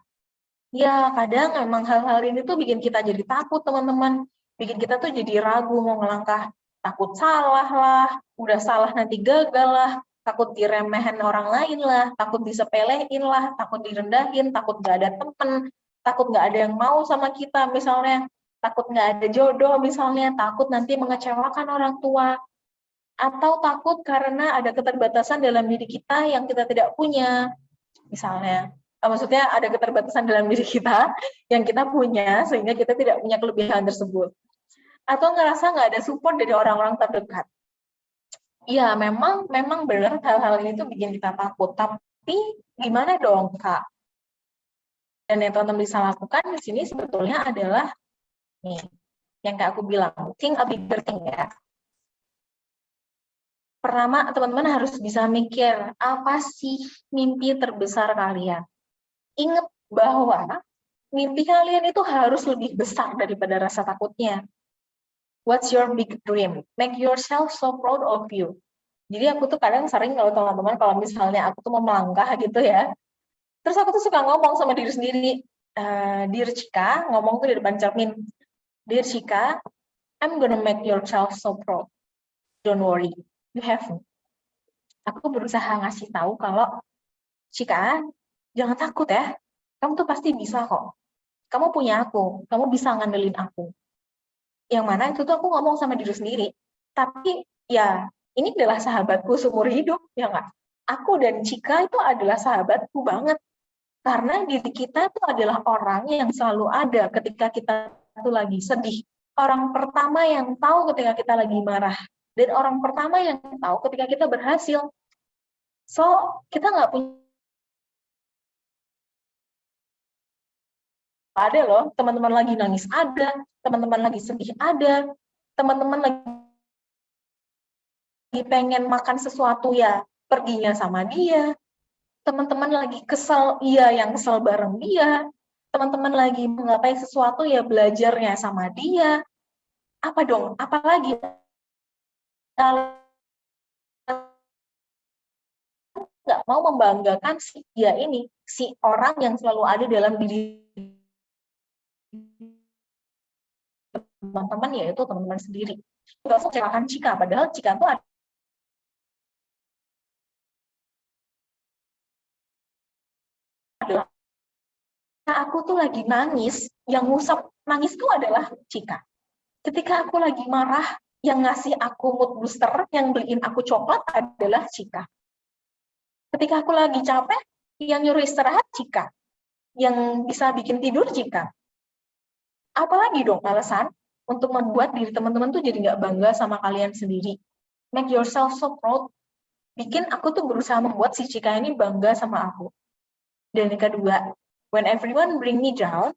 Ya, kadang emang hal-hal ini tuh bikin kita jadi takut, teman-teman. Bikin kita tuh jadi ragu mau ngelangkah. Takut salah lah, udah salah nanti gagal lah, takut diremehin orang lain lah, takut disepelein lah, takut direndahin, takut nggak ada temen, takut nggak ada yang mau sama kita misalnya, takut nggak ada jodoh misalnya, takut nanti mengecewakan orang tua, atau takut karena ada keterbatasan dalam diri kita yang kita tidak punya, misalnya. Maksudnya ada keterbatasan dalam diri kita yang kita punya sehingga kita tidak punya kelebihan tersebut. Atau ngerasa nggak ada support dari orang-orang terdekat. Iya, memang benar hal-hal ini tuh bikin kita takut. Tapi gimana dong, Kak? Dan yang teman-teman bisa lakukan di sini sebetulnya adalah nih, yang kayak aku bilang, think a bigger thing ya. Pertama, teman-teman harus bisa mikir, apa sih mimpi terbesar kalian? Ingat bahwa mimpi kalian itu harus lebih besar daripada rasa takutnya. What's your big dream? Make yourself so proud of you. Jadi aku tuh kadang sering kalau teman-teman, kalau misalnya aku tuh mau melangkah gitu ya, terus aku tuh suka ngomong sama diri sendiri, Dear Chika, ngomong tuh di depan cermin, Dear Chika, I'm gonna make yourself so proud. Don't worry, you have me. Aku berusaha ngasih tahu kalau, Chika, jangan takut ya, kamu tuh pasti bisa kok. Kamu punya aku, kamu bisa ngandelin aku. Yang mana itu tuh aku ngomong sama diri sendiri. Tapi ya, ini adalah sahabatku seumur hidup, ya nggak? Aku dan Chika itu adalah sahabatku banget. Karena diri kita itu adalah orang yang selalu ada ketika kita itu lagi sedih. Orang pertama yang tahu ketika kita lagi marah. Dan orang pertama yang tahu ketika kita berhasil. So, kita nggak punya ada loh, teman-teman lagi nangis ada, teman-teman lagi sedih ada, teman-teman lagi pengen makan sesuatu ya perginya sama dia, teman-teman lagi kesel, iya yang kesel bareng dia, teman-teman lagi mengapain sesuatu ya belajarnya sama dia, apa dong, apalagi nggak mau membanggakan si dia ini, si orang yang selalu ada dalam diri teman-teman, yaitu teman-teman sendiri. Kita ceritakan Cika, padahal Cika itu adalah aku tuh lagi nangis, yang ngusap nangis itu adalah Cika. Ketika aku lagi marah, yang ngasih aku mood booster, yang beliin aku coklat adalah Cika. Ketika aku lagi capek, yang nyuruh istirahat Cika. Yang bisa bikin tidur Cika. Apalagi dong alasan untuk membuat diri teman-teman tuh jadi nggak bangga sama kalian sendiri. Make yourself so proud. Bikin aku tuh berusaha membuat si Cika ini bangga sama aku. Dan yang kedua, when everyone bring me down,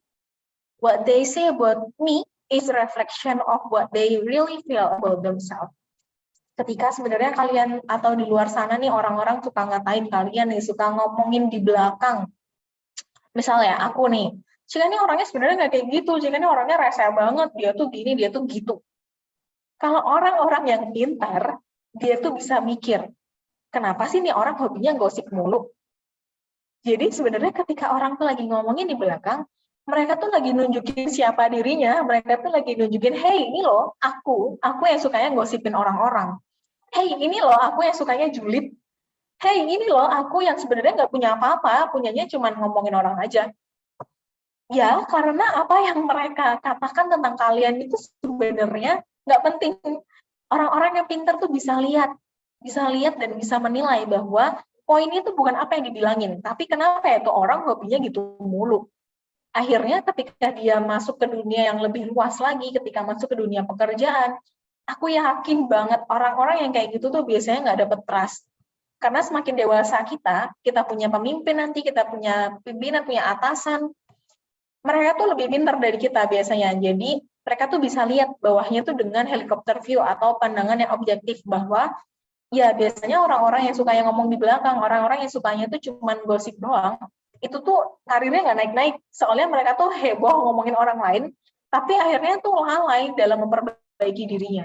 what they say about me is a reflection of what they really feel about themselves. Ketika sebenarnya kalian atau di luar sana nih orang-orang suka ngatain kalian nih, suka ngomongin di belakang. Misalnya aku nih, Cika nih orangnya sebenarnya nggak kayak gitu, Cika nih orangnya rese banget, dia tuh gini, dia tuh gitu. Kalau orang-orang yang pintar, dia tuh bisa mikir, kenapa sih nih orang hobinya gosip mulu? Jadi sebenarnya ketika orang tuh lagi ngomongin di belakang, mereka tuh lagi nunjukin siapa dirinya, mereka tuh lagi nunjukin, hey ini loh aku yang sukanya gosipin orang-orang. Hey ini loh aku yang sukanya julid. Hey ini loh aku yang sebenarnya nggak punya apa-apa, punyanya cuma ngomongin orang aja. Ya karena apa yang mereka katakan tentang kalian itu sebenarnya nggak penting. Orang-orang yang pintar tuh bisa lihat dan bisa menilai bahwa poin itu bukan apa yang dibilangin, tapi kenapa ya tuh orang hobinya gitu mulu. Akhirnya ketika dia masuk ke dunia yang lebih luas lagi, ketika masuk ke dunia pekerjaan, aku yakin banget orang-orang yang kayak gitu tuh biasanya nggak dapet trust. Karena semakin dewasa kita punya pemimpin nanti, kita punya pimpinan, punya atasan, mereka tuh lebih pintar dari kita biasanya. Jadi mereka tuh bisa lihat bawahnya tuh dengan helikopter view atau pandangan yang objektif bahwa ya biasanya orang-orang yang suka yang ngomong di belakang, orang-orang yang sukanya tuh cuman gosip doang, itu tuh karirnya nggak naik-naik, soalnya mereka tuh heboh ngomongin orang lain, tapi akhirnya tuh lalai dalam memperbaiki dirinya.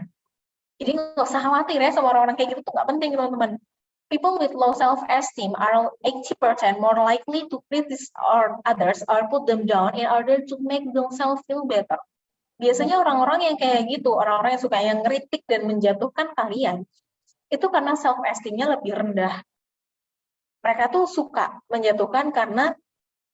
Jadi nggak usah khawatir ya sama orang-orang kayak gitu tuh nggak penting teman-teman. People with low self-esteem are 80% more likely to criticize others or put them down in order to make themselves feel better. Biasanya orang-orang yang kayak gitu, orang-orang yang suka yang ngeritik dan menjatuhkan kalian, itu karena self-esteem-nya lebih rendah. Mereka tuh suka menjatuhkan karena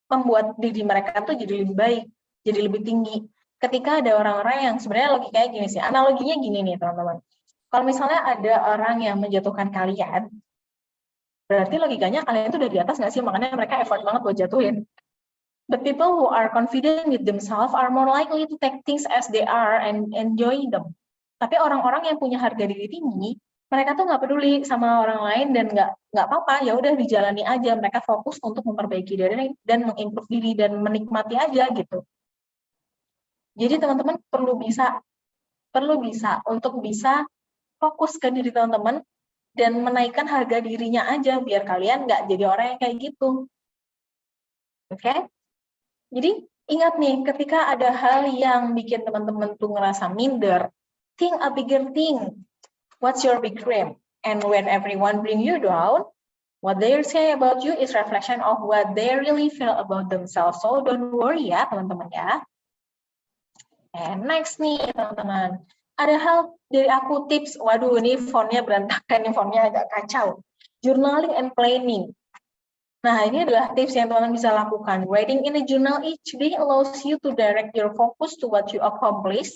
membuat diri mereka tuh jadi lebih baik, jadi lebih tinggi. Ketika ada orang-orang yang sebenarnya logikanya gini sih, analoginya gini nih teman-teman. Kalau misalnya ada orang yang menjatuhkan kalian, berarti logikanya kalian tuh udah di atas nggak sih? Makanya mereka effort banget buat jatuhin. The people who are confident with themselves are more likely to take things as they are and enjoy them. Tapi orang-orang yang punya harga diri tinggi, mereka tuh nggak peduli sama orang lain dan nggak apa-apa, ya udah dijalani aja. Mereka fokus untuk memperbaiki diri dan mengimprove diri dan menikmati aja gitu. Jadi teman-teman perlu bisa untuk bisa fokus ke diri teman-teman dan menaikkan harga dirinya aja biar kalian nggak jadi orang yang kayak gitu. Oke? Jadi ingat nih, ketika ada hal yang bikin teman-teman tuh ngerasa minder, think a bigger thing. What's your big dream? And when everyone bring you down, what they say about you is reflection of what they really feel about themselves. So don't worry ya teman-teman ya. And next nih teman-teman, ada hal dari aku tips. Waduh ini fontnya berantakan, ini fontnya agak kacau. Journaling and planning. Nah ini adalah tips yang teman-teman bisa lakukan. Writing in a journal each day allows you to direct your focus to what you accomplish,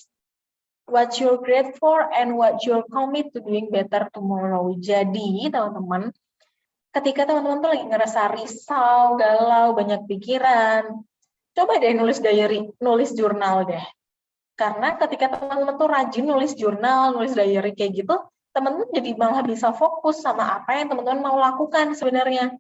what you're grateful for, and what you're commit to doing better tomorrow. Jadi, teman-teman, ketika teman-teman tuh lagi ngerasa risau, galau, banyak pikiran, coba deh nulis diary, nulis jurnal deh. Karena ketika teman-teman tuh rajin nulis jurnal, nulis diary kayak gitu, teman-teman jadi malah bisa fokus sama apa yang teman-teman mau lakukan sebenarnya.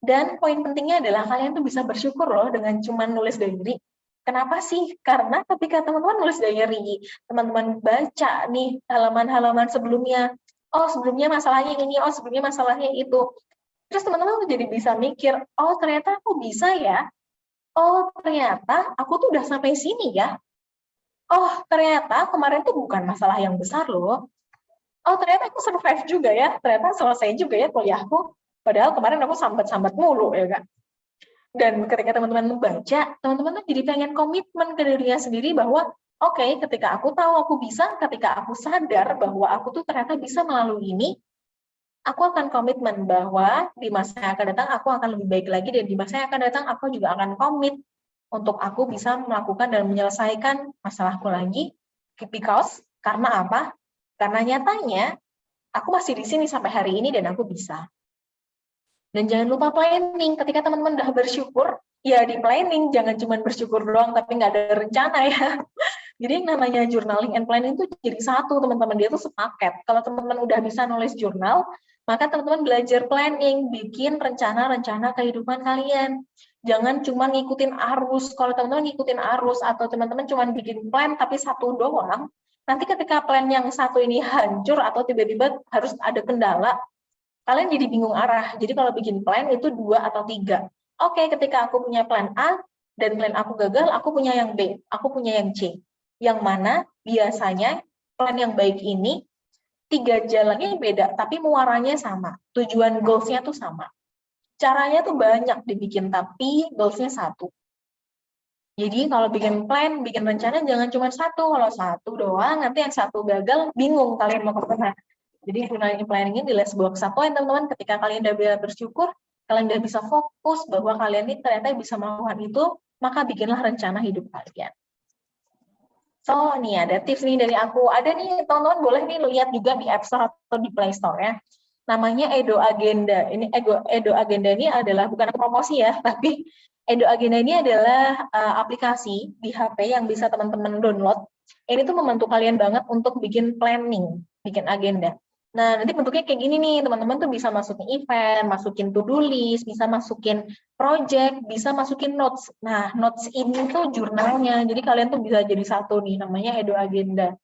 Dan poin pentingnya adalah kalian tuh bisa bersyukur loh dengan cuma nulis diary. Kenapa sih? Karena ketika teman-teman nulis diary, teman-teman baca nih halaman-halaman sebelumnya, oh sebelumnya masalahnya ini, oh sebelumnya masalahnya itu. Terus teman-teman jadi bisa mikir, oh ternyata aku bisa ya, oh ternyata aku tuh udah sampai sini ya, oh ternyata kemarin tuh bukan masalah yang besar loh, oh ternyata aku survive juga ya, ternyata selesai juga ya kuliahku, padahal kemarin aku sambat-sambat mulu ya kan. Dan ketika teman-teman membaca, teman-teman tuh jadi pengen komitmen ke dirinya sendiri bahwa oke, ketika aku tahu aku bisa, ketika aku sadar bahwa aku tuh ternyata bisa melalui ini, aku akan komitmen bahwa di masa yang akan datang aku akan lebih baik lagi, dan di masa yang akan datang aku juga akan komit untuk aku bisa melakukan dan menyelesaikan masalahku lagi. Because, karena apa? Karena nyatanya aku masih di sini sampai hari ini dan aku bisa. Dan jangan lupa planning. Ketika teman-teman udah bersyukur, ya di planning, jangan cuma bersyukur doang tapi nggak ada rencana ya. Jadi yang namanya journaling and planning itu jadi satu, teman-teman, dia tuh sepaket. Kalau teman-teman udah bisa nulis jurnal, maka teman-teman belajar planning, bikin rencana-rencana kehidupan kalian. Jangan cuma ngikutin arus. Kalau teman-teman ngikutin arus atau teman-teman cuma bikin plan tapi satu doang, nanti ketika plan yang satu ini hancur atau tiba-tiba harus ada kendala, kalian jadi bingung arah. Jadi kalau bikin plan itu 2 atau 3. Oke, ketika aku punya plan A dan plan aku gagal, aku punya yang B, aku punya yang C. Yang mana biasanya plan yang baik ini 3 jalannya beda, tapi muaranya sama. Tujuan goals-nya tuh sama. Caranya tuh banyak dibikin, tapi goals-nya satu. Jadi kalau bikin plan, bikin rencana jangan cuma satu. Kalau satu doang, nanti yang satu gagal, bingung kalian mau kemana. Jadi journaling planning ini adalah sebuah kesatuan, teman-teman. Ketika kalian udah bersyukur, kalian udah bisa fokus bahwa kalian ini ternyata bisa melakukan itu, maka bikinlah rencana hidup kalian. So, nih ada tips nih dari aku. Ada nih, teman-teman boleh nih lihat juga di App Store atau di Play Store ya. Namanya Edo Agenda. Ini Edo Agenda ini adalah, bukan promosi ya, tapi Edo Agenda ini adalah aplikasi di HP yang bisa teman-teman download. Ini tuh membantu kalian banget untuk bikin planning, bikin agenda. Nah, nanti bentuknya kayak gini nih, teman-teman tuh bisa masukin event, masukin to-do list, bisa masukin project, bisa masukin notes. Nah, notes ini tuh jurnalnya, jadi kalian tuh bisa jadi satu nih, namanya Edo Agenda.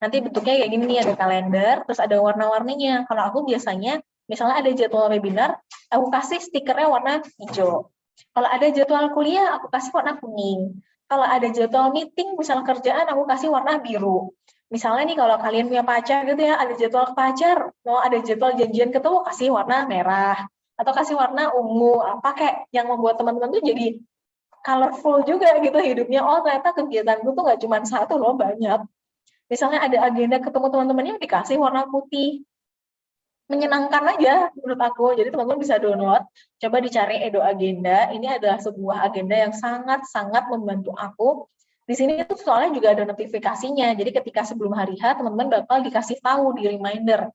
Nanti bentuknya kayak gini nih, ada kalender, terus ada warna-warninya. Kalau aku biasanya, misalnya ada jadwal webinar, aku kasih stikernya warna hijau. Kalau ada jadwal kuliah, aku kasih warna kuning. Kalau ada jadwal meeting, misalnya kerjaan, aku kasih warna biru. Misalnya nih kalau kalian punya pacar gitu ya, ada jadwal pacar, mau ada jadwal janjian ketemu, kasih warna merah. Atau kasih warna ungu, pakai yang membuat teman-teman tuh jadi colorful juga gitu hidupnya. Oh ternyata kegiatanku tuh nggak cuma satu loh, banyak. Misalnya ada agenda ketemu teman-temannya dikasih warna putih. Menyenangkan aja menurut aku. Jadi teman-teman bisa download, coba dicari Edo Agenda. Ini adalah sebuah agenda yang sangat-sangat membantu aku. Di sini itu soalnya juga ada notifikasinya. Jadi ketika sebelum hari H, teman-teman bakal dikasih tahu di reminder.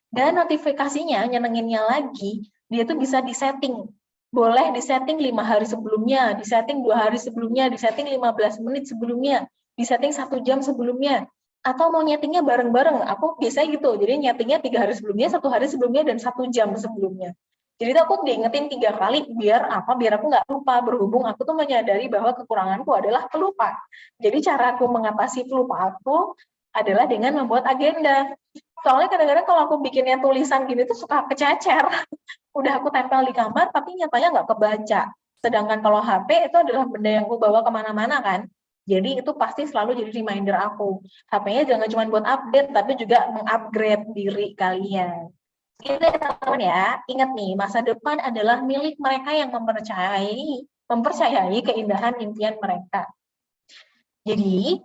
Dan notifikasinya, nyenenginnya lagi, dia tuh bisa disetting. Boleh disetting 5 hari sebelumnya, disetting 2 hari sebelumnya, disetting 15 menit sebelumnya, disetting 1 jam sebelumnya. Atau mau nyetingnya bareng-bareng, aku biasanya gitu. Jadi nyetingnya 3 hari sebelumnya, 1 hari sebelumnya, dan 1 jam sebelumnya. Jadi aku diingetin 3 kali, biar apa? Biar aku nggak lupa, berhubung aku tuh menyadari bahwa kekuranganku adalah pelupa. Jadi cara aku mengatasi pelupa aku adalah dengan membuat agenda. Soalnya kadang-kadang kalau aku bikinnya tulisan gini tuh suka kececer. Udah aku tempel di kamar, tapi nyatanya nggak kebaca. Sedangkan kalau HP itu adalah benda yang aku bawa kemana-mana kan. Jadi itu pasti selalu jadi reminder aku. HP-nya jangan cuma buat update, tapi juga mengupgrade diri kalian. Gitu ya teman-teman ya. Ingat nih, masa depan adalah milik mereka yang mempercayai keindahan impian mereka. Jadi,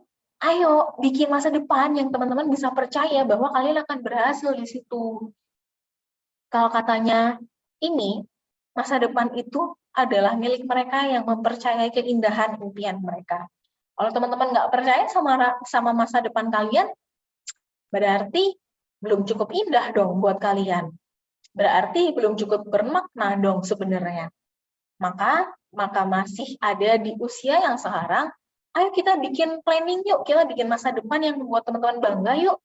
ayo bikin masa depan yang teman-teman bisa percaya bahwa kalian akan berhasil di situ. Kalau katanya ini, masa depan itu adalah milik mereka yang mempercayai keindahan impian mereka. Kalau teman-teman nggak percaya sama masa depan kalian, berarti belum cukup indah dong buat kalian. Berarti belum cukup bermakna dong sebenarnya. Maka masih ada di usia yang sekarang, ayo kita bikin planning yuk, kita bikin masa depan yang membuat teman-teman bangga yuk.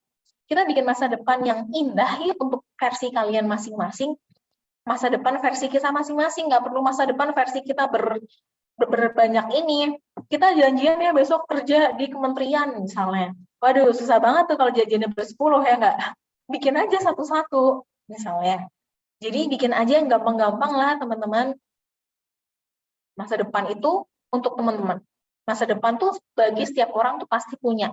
Kita bikin masa depan yang indah yuk untuk versi kalian masing-masing. Masa depan versi kita masing-masing, nggak perlu masa depan versi kita berbanyak ini. Kita janjian ya besok kerja di kementerian misalnya. Waduh, susah banget tuh kalau janjiannya ber-10 ya nggak? Bikin aja satu-satu misalnya. Jadi bikin aja yang gampang-gampang lah teman-teman. Masa depan itu untuk teman-teman. Masa depan tuh bagi setiap orang tuh pasti punya.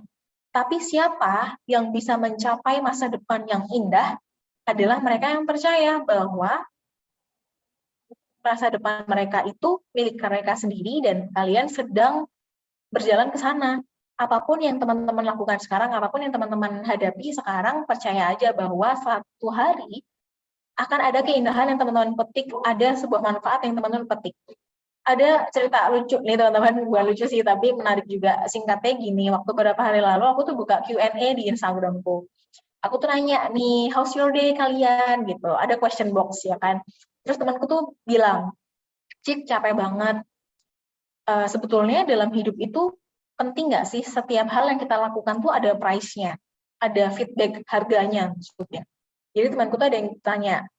Tapi siapa yang bisa mencapai masa depan yang indah adalah mereka yang percaya bahwa masa depan mereka itu milik mereka sendiri dan kalian sedang berjalan ke sana. Apapun yang teman-teman lakukan sekarang, apapun yang teman-teman hadapi sekarang, percaya aja bahwa suatu hari akan ada keindahan yang teman-teman petik, ada sebuah manfaat yang teman-teman petik. Ada cerita lucu nih teman-teman, bukan lucu sih, tapi menarik juga. Singkatnya gini, waktu beberapa hari lalu aku tuh buka Q&A di Instagramku. Aku tuh nanya nih, how's your day kalian gitu. Ada question box ya kan. Terus temanku tuh bilang, Cik capek banget. Sebetulnya dalam hidup itu penting nggak sih setiap hal yang kita lakukan tuh ada price-nya, ada feedback harganya maksudnya. Jadi temanku tuh ada yang tanya,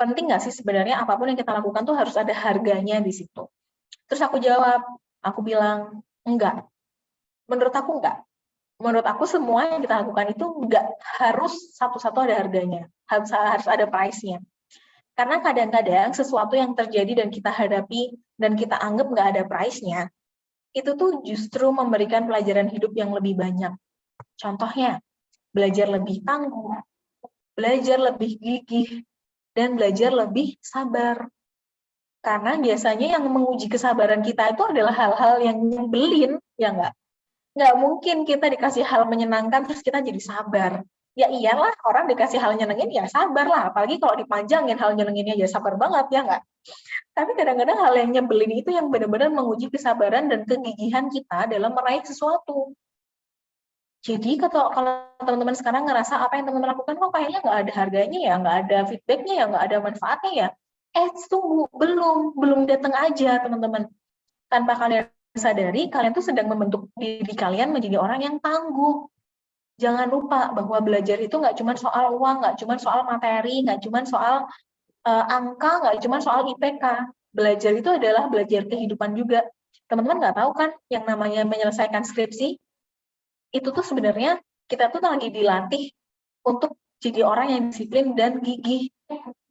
penting nggak sih sebenarnya apapun yang kita lakukan tuh harus ada harganya di situ. Terus aku jawab, aku bilang, enggak. Menurut aku enggak. Menurut aku semua yang kita lakukan itu enggak harus satu-satu ada harganya, harus ada price-nya. Karena kadang-kadang sesuatu yang terjadi dan kita hadapi dan kita anggap nggak ada price-nya, itu tuh justru memberikan pelajaran hidup yang lebih banyak. Contohnya, belajar lebih tangguh, belajar lebih gigih, dan belajar lebih sabar. Karena biasanya yang menguji kesabaran kita itu adalah hal-hal yang nyebelin, ya nggak? Nggak mungkin kita dikasih hal menyenangkan terus kita jadi sabar. Ya iyalah, orang dikasih hal nyenengin ya sabar lah. Apalagi kalau dipanjangin hal nyenenginnya ya sabar banget, ya nggak? Tapi kadang-kadang hal yang nyebelin itu yang benar-benar menguji kesabaran dan kegigihan kita dalam meraih sesuatu. Jadi kalau teman-teman sekarang ngerasa apa yang teman-teman lakukan kok kayaknya nggak ada harganya ya, nggak ada feedbacknya ya, nggak ada manfaatnya ya, tunggu, belum datang aja teman-teman. Tanpa kalian sadari, kalian tuh sedang membentuk diri kalian menjadi orang yang tangguh. Jangan lupa bahwa belajar itu nggak cuma soal uang, nggak cuma soal materi, nggak cuma soal angka, nggak cuma soal IPK. Belajar itu adalah belajar kehidupan juga. Teman-teman nggak tahu kan yang namanya menyelesaikan skripsi, itu tuh sebenarnya kita tuh lagi dilatih untuk jadi orang yang disiplin dan gigih.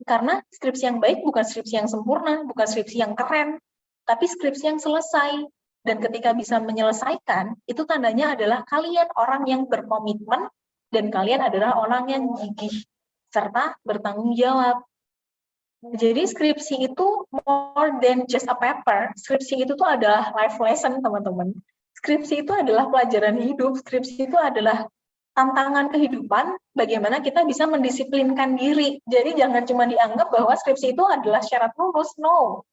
Karena skripsi yang baik bukan skripsi yang sempurna, bukan skripsi yang keren, tapi skripsi yang selesai. Dan ketika bisa menyelesaikan, itu tandanya adalah kalian orang yang berkomitmen dan kalian adalah orang yang gigih serta bertanggung jawab. Jadi skripsi itu more than just a paper. Skripsi itu tuh adalah life lesson, teman-teman. Skripsi itu adalah pelajaran hidup. Skripsi itu adalah tantangan kehidupan, bagaimana kita bisa mendisiplinkan diri. Jadi jangan cuma dianggap bahwa skripsi itu adalah syarat lulus. No.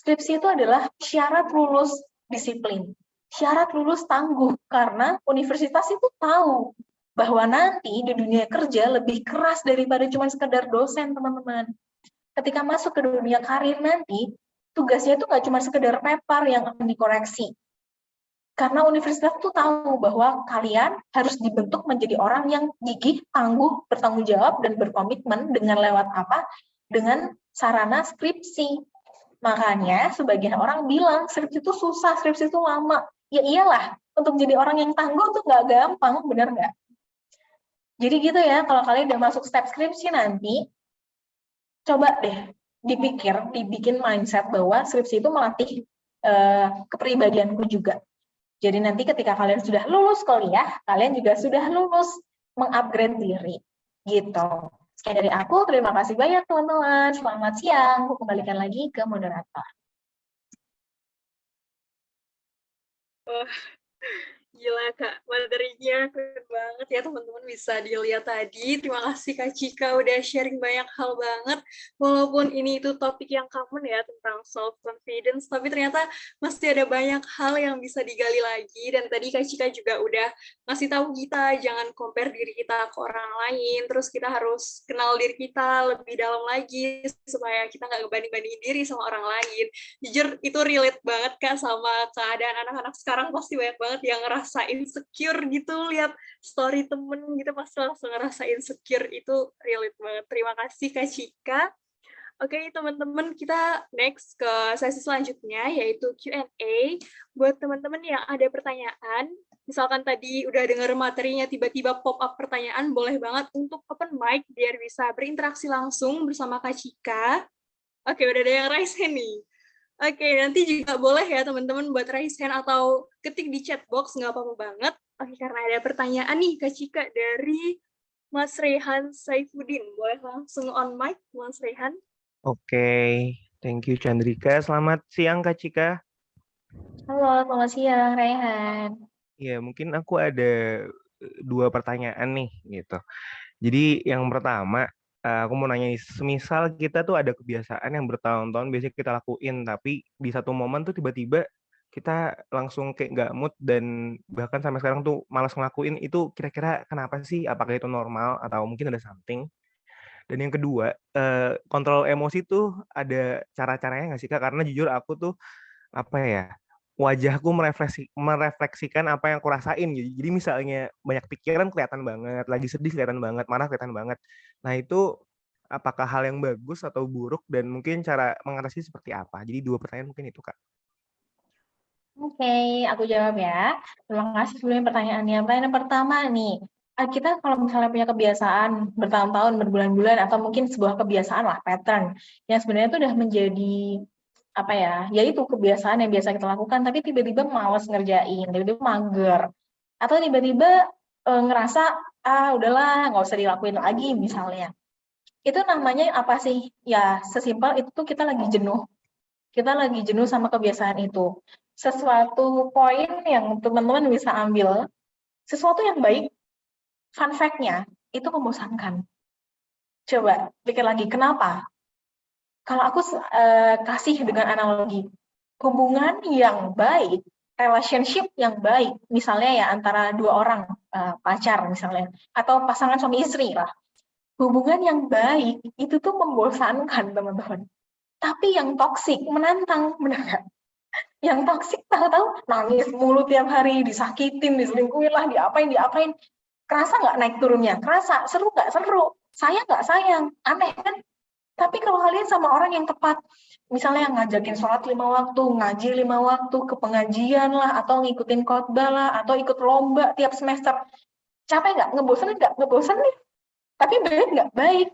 Skripsi itu adalah syarat lulus disiplin. Syarat lulus tangguh, karena universitas itu tahu bahwa nanti di dunia kerja lebih keras daripada cuma sekedar dosen, teman-teman. Ketika masuk ke dunia karir nanti, tugasnya itu nggak cuma sekedar paper yang akan dikoreksi. Karena universitas itu tahu bahwa kalian harus dibentuk menjadi orang yang gigih, tangguh, bertanggung jawab, dan berkomitmen dengan lewat apa? Dengan sarana skripsi. Makanya sebagian orang bilang skripsi itu susah, skripsi itu lama. Ya iyalah, untuk jadi orang yang tangguh tuh nggak gampang, benar nggak? Jadi gitu ya, kalau kalian udah masuk step skripsi nanti, coba deh dibikin mindset bahwa skripsi itu melatih kepribadianku juga. Jadi nanti ketika kalian sudah lulus kuliah, kalian juga sudah lulus mengupgrade diri. Gitu. Sekian dari aku, terima kasih banyak teman-teman. Selamat siang, aku kembalikan lagi ke moderator. Gila Kak, materinya keren banget ya teman-teman, bisa dilihat tadi. Terima kasih Kak Cika udah sharing banyak hal banget. Walaupun ini itu topik yang common ya tentang self-confidence, tapi ternyata masih ada banyak hal yang bisa digali lagi. Dan tadi Kak Cika juga udah ngasih tahu kita, jangan compare diri kita ke orang lain, terus kita harus kenal diri kita lebih dalam lagi, supaya kita nggak ngebanding-bandingin diri sama orang lain. Jujur, itu relate banget Kak sama keadaan anak-anak sekarang, pasti banyak banget yang ngerasa insecure gitu, lihat story temen gitu pasti langsung ngerasa insecure. Itu relate banget. Terima kasih Kak Cika. Oke teman-teman, kita next ke sesi selanjutnya yaitu Q&A. Buat teman-teman yang ada pertanyaan, misalkan tadi udah dengar materinya tiba-tiba pop up pertanyaan, boleh banget untuk open mic biar bisa berinteraksi langsung bersama Kak Cika. Oke, udah ada yang raise hand nih. Oke, nanti juga boleh ya teman-teman buat raise hand atau ketik di chat box, nggak apa-apa banget. Oke, karena ada pertanyaan nih Kak Cika dari Mas Rehan Saifuddin. Boleh langsung on mic, Mas Rehan? Oke, Thank you Chandrika. Selamat siang Kak Cika. Halo, selamat siang, Raihan. Ya, mungkin aku ada 2 pertanyaan nih gitu. Jadi yang pertama, aku mau nanya nih, semisal kita tuh ada kebiasaan yang bertahun-tahun biasanya kita lakuin, tapi di satu momen tuh tiba-tiba kita langsung kayak nggak mood dan bahkan sampai sekarang tuh malas ngelakuin itu, kira-kira kenapa sih? Apakah itu normal atau mungkin ada something? Dan yang kedua, kontrol emosi tuh ada cara-caranya nggak sih Kak? Karena jujur aku tuh apa ya, wajahku merefleksikan apa yang aku rasain gitu. Jadi misalnya banyak pikiran kelihatan banget, lagi sedih kelihatan banget, marah kelihatan banget. Nah itu apakah hal yang bagus atau buruk dan mungkin cara mengatasi seperti apa? Jadi 2 pertanyaan mungkin itu Kak. Oke, aku jawab ya. Terima kasih sebelumnya pertanyaannya. Pertanyaan pertama nih, kita kalau misalnya punya kebiasaan bertahun-tahun, berbulan-bulan, atau mungkin sebuah kebiasaan lah, pattern, yang sebenarnya itu udah menjadi, apa ya itu kebiasaan yang biasa kita lakukan, tapi tiba-tiba malas ngerjain, tiba-tiba mager, atau tiba-tiba ngerasa, udahlah, nggak usah dilakuin lagi misalnya. Itu namanya apa sih? Ya, sesimpel itu tuh kita lagi jenuh. Kita lagi jenuh sama kebiasaan itu. Sesuatu poin yang teman-teman bisa ambil, sesuatu yang baik, fun fact-nya, itu membosankan. Coba pikir lagi, kenapa? Kalau aku kasih dengan analogi, hubungan yang baik, relationship yang baik, misalnya ya antara 2 orang, pacar misalnya, atau pasangan suami istri lah. Hubungan yang baik, itu tuh membosankan, teman-teman. Tapi yang toksik menantang, benar nggak? Yang toksik tahu-tahu nangis mulu tiap hari, disakitin, diselingkuhin lah, diapain. Kerasa nggak naik turunnya? Kerasa. Seru nggak? Seru. Sayang nggak? Sayang. Aneh kan? Tapi kalau kalian sama orang yang tepat, misalnya yang ngajakin sholat 5 waktu, ngaji 5 waktu, ke pengajian lah, atau ngikutin khotbah lah, atau ikut lomba tiap semester, capek nggak? Ngebosenin nggak? Ngebosenin. Tapi baik nggak? Baik.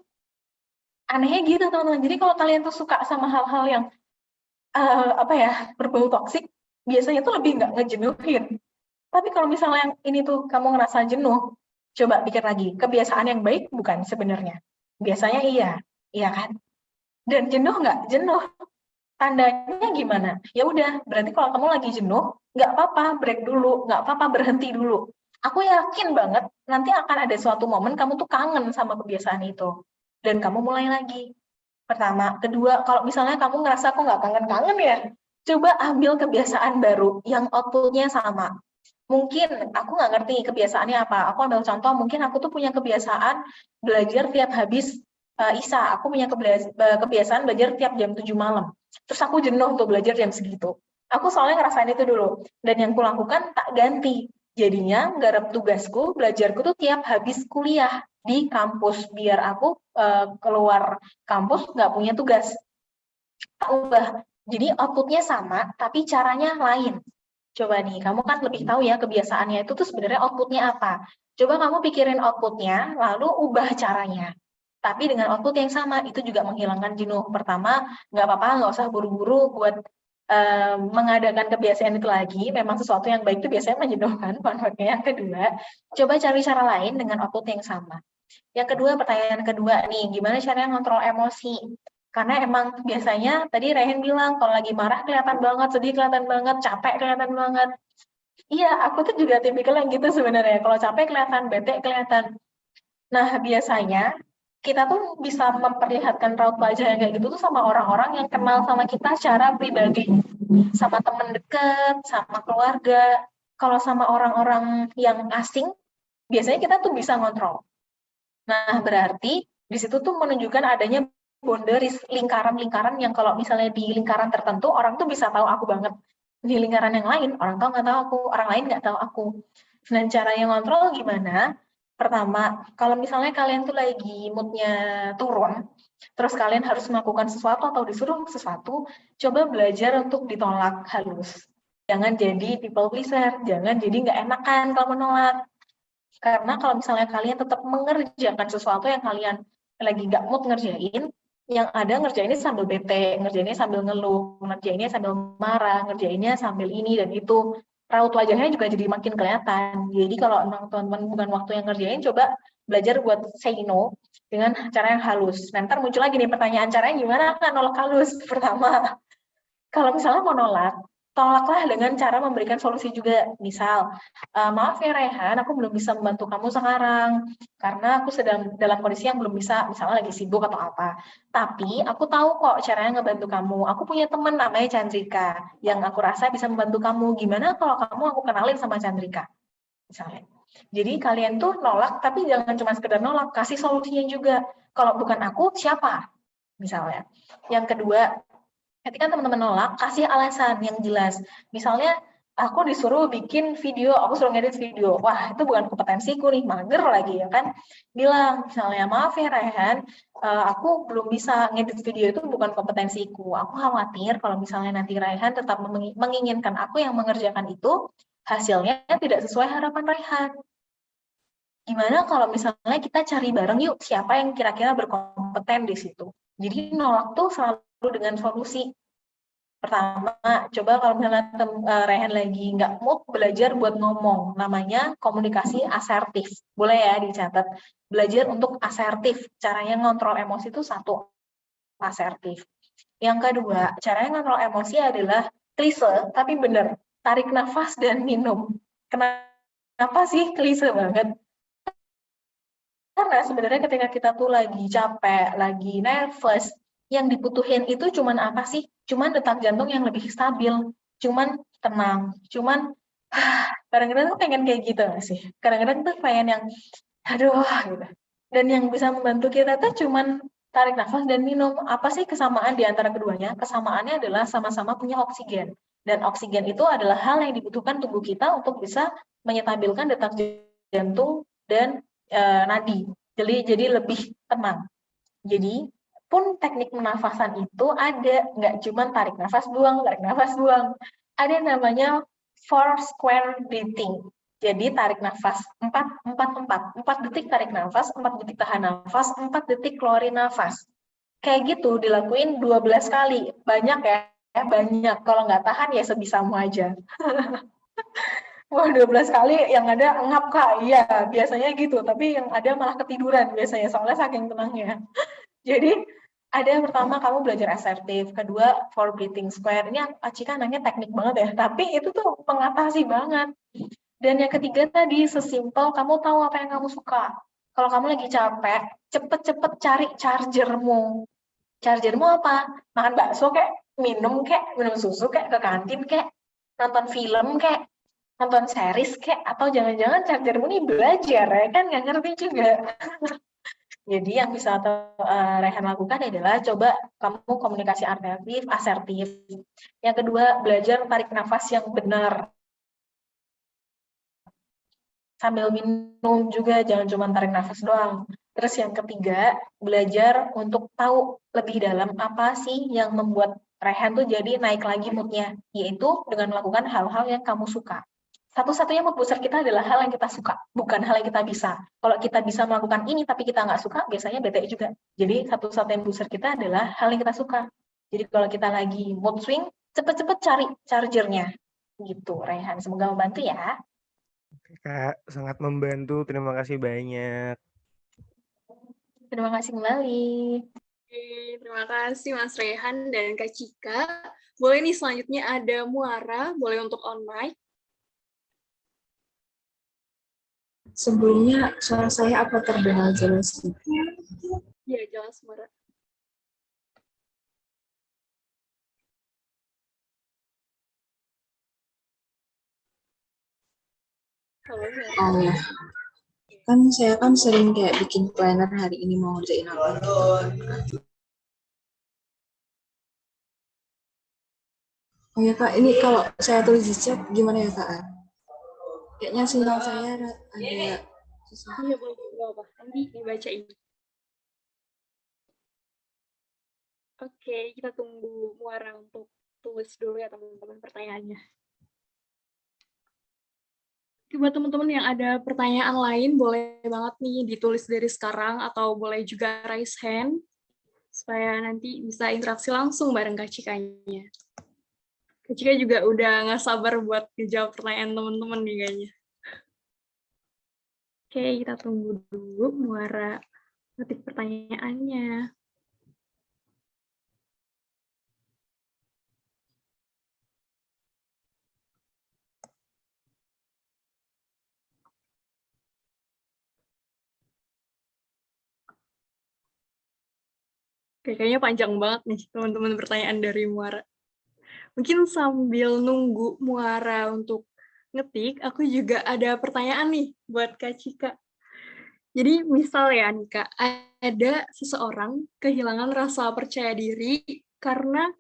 Anehnya gitu, teman-teman. Jadi kalau kalian tuh suka sama hal-hal yang berbau toksik, biasanya tuh lebih nggak ngejenuhin. Tapi kalau misalnya yang ini tuh kamu ngerasa jenuh, coba pikir lagi, kebiasaan yang baik bukan sebenarnya. Biasanya iya kan? Dan jenuh nggak? Jenuh. Tandanya gimana? Ya udah, berarti kalau kamu lagi jenuh, nggak apa-apa, break dulu, nggak apa-apa, berhenti dulu. Aku yakin banget, nanti akan ada suatu momen kamu tuh kangen sama kebiasaan itu. Dan kamu mulai lagi. Pertama. Kedua, kalau misalnya kamu ngerasa kok nggak kangen-kangen ya, coba ambil kebiasaan baru yang output-nya sama. Mungkin aku nggak ngerti kebiasaannya apa. Aku ambil contoh, mungkin aku tuh punya kebiasaan belajar tiap habis Isya. Aku punya kebiasaan belajar tiap jam 7 malam. Terus aku jenuh untuk belajar jam segitu. Aku soalnya ngerasain itu dulu. Dan yang kulakukan tak ganti. Jadinya nggarap tugasku, belajarku tuh tiap habis kuliah di kampus. Biar aku keluar kampus nggak punya tugas. Tak ubah. Jadi output-nya sama, tapi caranya lain. Coba nih, kamu kan lebih tahu ya kebiasaannya itu tuh sebenarnya output-nya apa. Coba kamu pikirin output-nya, lalu ubah caranya. Tapi dengan output yang sama, itu juga menghilangkan jenuh. Pertama, nggak apa-apa, nggak usah buru-buru buat mengadakan kebiasaan itu lagi. Memang sesuatu yang baik itu biasanya menjenuhkan. Yang kedua, coba cari cara lain dengan output yang sama. Yang kedua, pertanyaan kedua nih, gimana caranya ngontrol emosi? Karena emang biasanya tadi Rehen bilang kalau lagi marah kelihatan banget, sedih kelihatan banget, capek kelihatan banget. Iya, aku tuh juga tipikal yang gitu sebenarnya. Kalau capek kelihatan, bete kelihatan. Nah, biasanya kita tuh bisa memperlihatkan raut wajah yang kayak gitu tuh sama orang-orang yang kenal sama kita secara pribadi. Sama teman dekat, sama keluarga. Kalau sama orang-orang yang asing, biasanya kita tuh bisa ngontrol. Nah, berarti di situ tuh menunjukkan adanya boundaries, lingkaran-lingkaran yang kalau misalnya di lingkaran tertentu, orang tuh bisa tahu aku banget. Di lingkaran yang lain, orang tahu nggak tahu aku, orang lain nggak tahu aku. Dan cara yang ngontrol gimana? Pertama, kalau misalnya kalian tuh lagi moodnya turun, terus kalian harus melakukan sesuatu atau disuruh sesuatu, coba belajar untuk ditolak halus. Jangan jadi people pleaser, jangan jadi nggak enakan kalau menolak. Karena kalau misalnya kalian tetap mengerjakan sesuatu yang kalian lagi nggak mood ngerjain, yang ada ngerjainnya sambil bete, ngerjainnya sambil ngeluh, ngerjainnya sambil marah, ngerjainnya sambil ini dan itu. Raut wajahnya juga jadi makin kelihatan. Jadi kalau emang teman-teman bukan waktu yang ngerjain, coba belajar buat say no dengan cara yang halus. Nah, ntar muncul lagi nih pertanyaan, caranya gimana kan nolak halus? Pertama, kalau misalnya mau nolak, tolaklah dengan cara memberikan solusi juga. Misal, maaf ya Rehan, aku belum bisa membantu kamu sekarang, karena aku sedang dalam kondisi yang belum bisa, misalnya lagi sibuk atau apa. Tapi aku tahu kok caranya ngebantu kamu. Aku punya teman namanya Chandrika, yang aku rasa bisa membantu kamu. Gimana kalau kamu aku kenalin sama Chandrika? Misalnya. Jadi kalian tuh nolak, tapi jangan cuma sekedar nolak, kasih solusinya juga. Kalau bukan aku, siapa? Misalnya. Yang kedua, ketika teman-teman nolak, kasih alasan yang jelas. Misalnya, aku disuruh bikin video, aku suruh ngedit video. Wah, itu bukan kompetensiku nih, mager lagi ya kan. Bilang, misalnya, maaf ya Rehan, aku belum bisa ngedit video, itu bukan kompetensiku. Aku khawatir kalau misalnya nanti Rehan tetap menginginkan aku yang mengerjakan itu, hasilnya tidak sesuai harapan Rehan. Gimana kalau misalnya kita cari bareng yuk, siapa yang kira-kira berkompeten di situ. Jadi nolak tuh selalu dengan solusi. Pertama, coba kalau misalnya Rehan lagi nggak mood belajar buat ngomong, namanya komunikasi asertif. Boleh ya dicatat, belajar untuk asertif. Caranya ngontrol emosi itu satu, asertif. Yang kedua, caranya ngontrol emosi adalah klise, tapi benar. Tarik nafas dan minum. Kenapa sih klise banget? Karena sebenarnya ketika kita tuh lagi capek, lagi nervous, yang dibutuhin itu cuman apa sih? Cuman detak jantung yang lebih stabil, cuman tenang, cuman kadang-kadang tuh pengen kayak gitu nggak sih? Kadang-kadang tuh pengen yang aduh gitu. Dan yang bisa membantu kita tuh cuman tarik nafas dan minum. Apa sih kesamaan di antara keduanya? Kesamaannya adalah sama-sama punya oksigen. Dan oksigen itu adalah hal yang dibutuhkan tubuh kita untuk bisa menyetabilkan detak jantung dan nadi. Jadi lebih tenang. Jadi pun teknik penafasan itu ada, nggak cuma tarik nafas buang. Ada namanya 4 square breathing. Jadi tarik nafas 4 detik tarik nafas, 4 detik tahan nafas, 4 detik keluarin nafas. Kayak gitu dilakuin 12 kali. Banyak ya, banyak. Kalau nggak tahan ya sebisamu aja. Wah, 12 kali yang ada ngap Kak. Iya, biasanya gitu. Tapi yang ada malah ketiduran biasanya, soalnya saking tenangnya. Jadi, ada yang pertama kamu belajar asertif, kedua for breathing square. Ini Acika nanya teknik banget ya, tapi itu tuh mengatasi banget. Dan yang ketiga tadi, sesimpel kamu tahu apa yang kamu suka. Kalau kamu lagi capek, cepet-cepet cari chargermu. Chargermu apa? Makan bakso kek, minum susu kek, ke kantin kek, nonton film kek, nonton series kek, atau jangan-jangan chargermu nih belajar ya kan, nggak ngerti juga. Jadi yang bisa Rehan lakukan adalah coba kamu komunikasi asertif. Yang kedua, belajar tarik nafas yang benar. Sambil minum juga, jangan cuma tarik nafas doang. Terus yang ketiga, belajar untuk tahu lebih dalam apa sih yang membuat Rehan tuh jadi naik lagi moodnya, yaitu dengan melakukan hal-hal yang kamu suka. Satu-satunya mood booster kita adalah hal yang kita suka, bukan hal yang kita bisa. Kalau kita bisa melakukan ini tapi kita nggak suka, biasanya bete juga. Jadi satu-satunya booster kita adalah hal yang kita suka. Jadi kalau kita lagi mood swing, cepet-cepet cari chargernya. Gitu, Rehan. Semoga membantu ya. Kak, sangat membantu. Terima kasih banyak. Terima kasih kembali. Oke, terima kasih Mas Rehan dan Kak Cika. Boleh nih selanjutnya ada Muara, boleh untuk on mic. Sebelumnya, suara saya apa terdengar jelas? Ya, jelas Muara. Halo, Oh ya, kan saya kan sering kayak bikin planner hari ini mau ngerjain apa gitu. Oh ya Kak, ini kalau saya tulis di chat gimana ya Kak? Kayaknya sinyal saya ada susah. Iya, boleh. Apa? Nanti dibacain. Oke, kita tunggu Muara untuk tulis dulu ya teman-teman pertanyaannya. Buat teman-teman yang ada pertanyaan lain, boleh banget nih ditulis dari sekarang atau boleh juga raise hand supaya nanti bisa interaksi langsung bareng Kak Cikanya. Kak Cika juga udah nggak sabar buat dijawab pertanyaan teman-teman nih kayaknya. Oke, kita tunggu dulu Muara ketik pertanyaannya. Oke, kayaknya panjang banget nih teman-teman pertanyaan dari Muara. Mungkin sambil nunggu Muara untuk ngetik, aku juga ada pertanyaan nih buat Kak Cika. Jadi misal ya nih Kak, ada seseorang kehilangan rasa percaya diri karena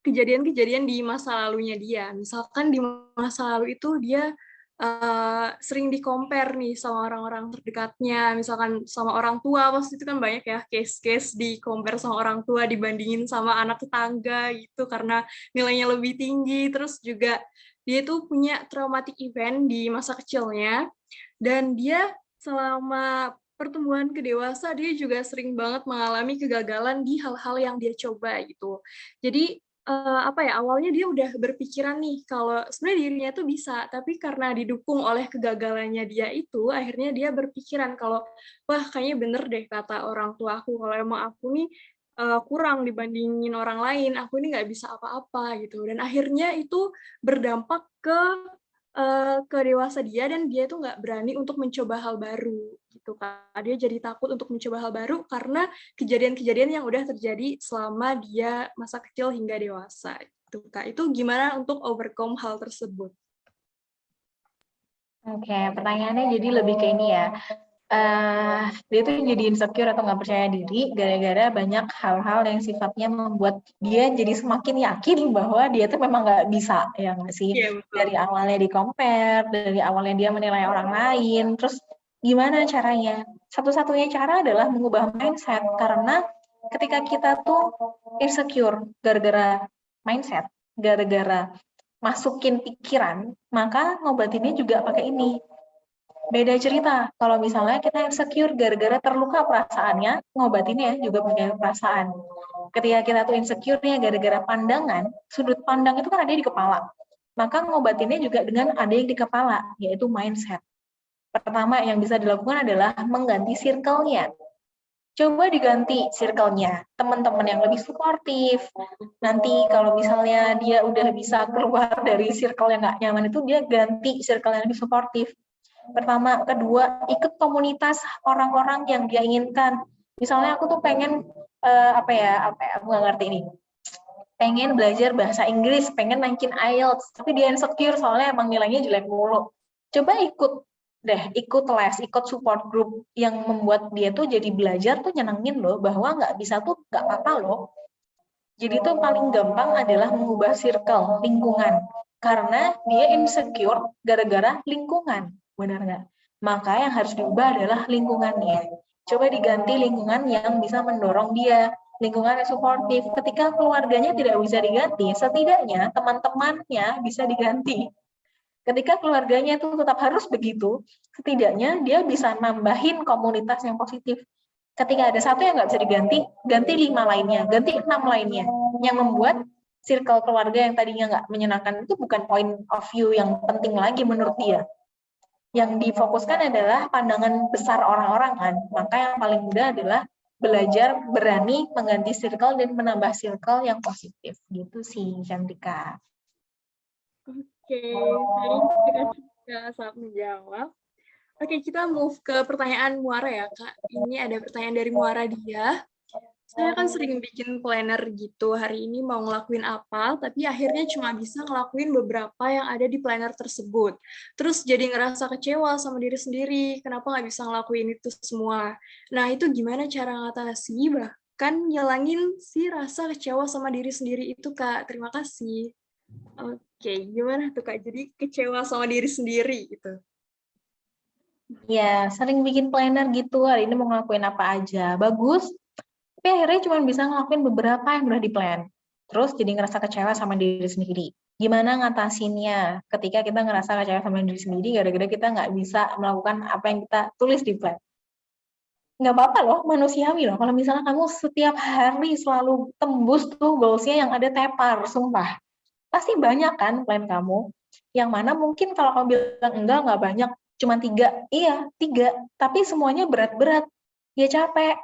kejadian-kejadian di masa lalunya dia. Misalkan di masa lalu itu dia sering di-compare nih sama orang-orang terdekatnya, misalkan sama orang tua, pasti itu kan banyak ya case-case di-compare sama orang tua dibandingin sama anak tetangga gitu karena nilainya lebih tinggi. Terus juga dia tuh punya traumatic event di masa kecilnya dan dia selama pertumbuhan ke dewasa dia juga sering banget mengalami kegagalan di hal-hal yang dia coba gitu. Jadi awalnya dia udah berpikiran nih kalau sebenarnya dirinya tuh bisa, tapi karena didukung oleh kegagalannya dia itu, akhirnya dia berpikiran kalau wah kayaknya bener deh kata orang tua aku kalau emang aku nih kurang dibandingin orang lain, aku ini nggak bisa apa-apa gitu. Dan akhirnya itu berdampak ke dewasa dia dan dia tuh nggak berani untuk mencoba hal baru gitu Kak. Dia jadi takut untuk mencoba hal baru karena kejadian-kejadian yang udah terjadi selama dia masa kecil hingga dewasa gitu Kak. Itu gimana untuk overcome hal tersebut? Oke, pertanyaannya jadi lebih ke ini ya. Dia tuh jadi insecure atau nggak percaya diri gara-gara banyak hal-hal yang sifatnya membuat dia jadi semakin yakin bahwa dia tuh memang nggak bisa, ya nggak sih? Iya, betul. Dari awalnya di-compare, dari awalnya dia menilai orang lain, terus gimana caranya? Satu-satunya cara adalah mengubah mindset, karena ketika kita tuh insecure gara-gara mindset, gara-gara masukin pikiran, maka ngobatinnya juga pakai ini. Beda cerita, kalau misalnya kita insecure gara-gara terluka perasaannya, ngobatinnya juga pakai perasaan. Ketika kita tuh insecure-nya gara-gara pandangan, sudut pandang itu kan ada di kepala. Maka ngobatinnya juga dengan ada yang di kepala, yaitu mindset. Pertama yang bisa dilakukan adalah mengganti circle-nya. Coba diganti circle-nya, teman-teman yang lebih suportif. Nanti kalau misalnya dia udah bisa keluar dari circle yang nggak nyaman itu, dia ganti circle yang lebih suportif. Pertama, kedua, ikut komunitas orang-orang yang dia inginkan. Misalnya aku tuh pengen aku nggak ngerti ini. Pengen belajar bahasa Inggris, pengen naikin IELTS, tapi dia insecure soalnya emang nilainya jelek mulu. Coba ikut les, ikut support group yang membuat dia tuh jadi belajar tuh nyenengin loh, bahwa nggak bisa tuh nggak apa-apa loh. Jadi tuh paling gampang adalah mengubah circle, lingkungan. Karena dia insecure gara-gara lingkungan, benar nggak? Maka yang harus diubah adalah lingkungannya. Coba diganti lingkungan yang bisa mendorong dia, lingkungan yang suportif. Ketika keluarganya tidak bisa diganti, setidaknya teman-temannya bisa diganti. Ketika keluarganya itu tetap harus begitu, setidaknya dia bisa nambahin komunitas yang positif. Ketika ada satu yang nggak bisa diganti, ganti 5 lainnya, ganti 6 lainnya. Yang membuat circle keluarga yang tadinya nggak menyenangkan itu bukan point of view yang penting lagi menurut dia. Yang difokuskan adalah pandangan besar orang-orang kan. Maka yang paling mudah adalah belajar berani mengganti circle dan menambah circle yang positif. Gitu sih, Cantika. Oke, terima kasih saat menjawab. Oke, kita move ke pertanyaan Muara ya, Kak. Ini ada pertanyaan dari Muara dia. Saya kan sering bikin planner gitu, hari ini mau ngelakuin apa, tapi akhirnya cuma bisa ngelakuin beberapa yang ada di planner tersebut. Terus jadi ngerasa kecewa sama diri sendiri, kenapa nggak bisa ngelakuin itu semua. Nah, itu gimana cara ngatasi, bahkan ngilangin si rasa kecewa sama diri sendiri itu, Kak. Terima kasih. Oke, gimana tuh Kak? Jadi kecewa sama diri sendiri gitu. Ya, sering bikin planner gitu, hari ini mau ngelakuin apa aja. Bagus, tapi akhirnya cuma bisa ngelakuin beberapa yang udah di-plan. Terus jadi ngerasa kecewa sama diri sendiri. Gimana ngatasinnya ketika kita ngerasa kecewa sama diri sendiri gara-gara kita nggak bisa melakukan apa yang kita tulis di plan? Nggak apa-apa loh, manusiawi loh. Kalau misalnya kamu setiap hari selalu tembus tuh goals-nya yang ada tepar, sumpah. Pasti banyak kan plan kamu. Yang mana mungkin kalau kamu bilang enggak banyak. cuma 3, iya 3, tapi semuanya berat-berat, ya capek.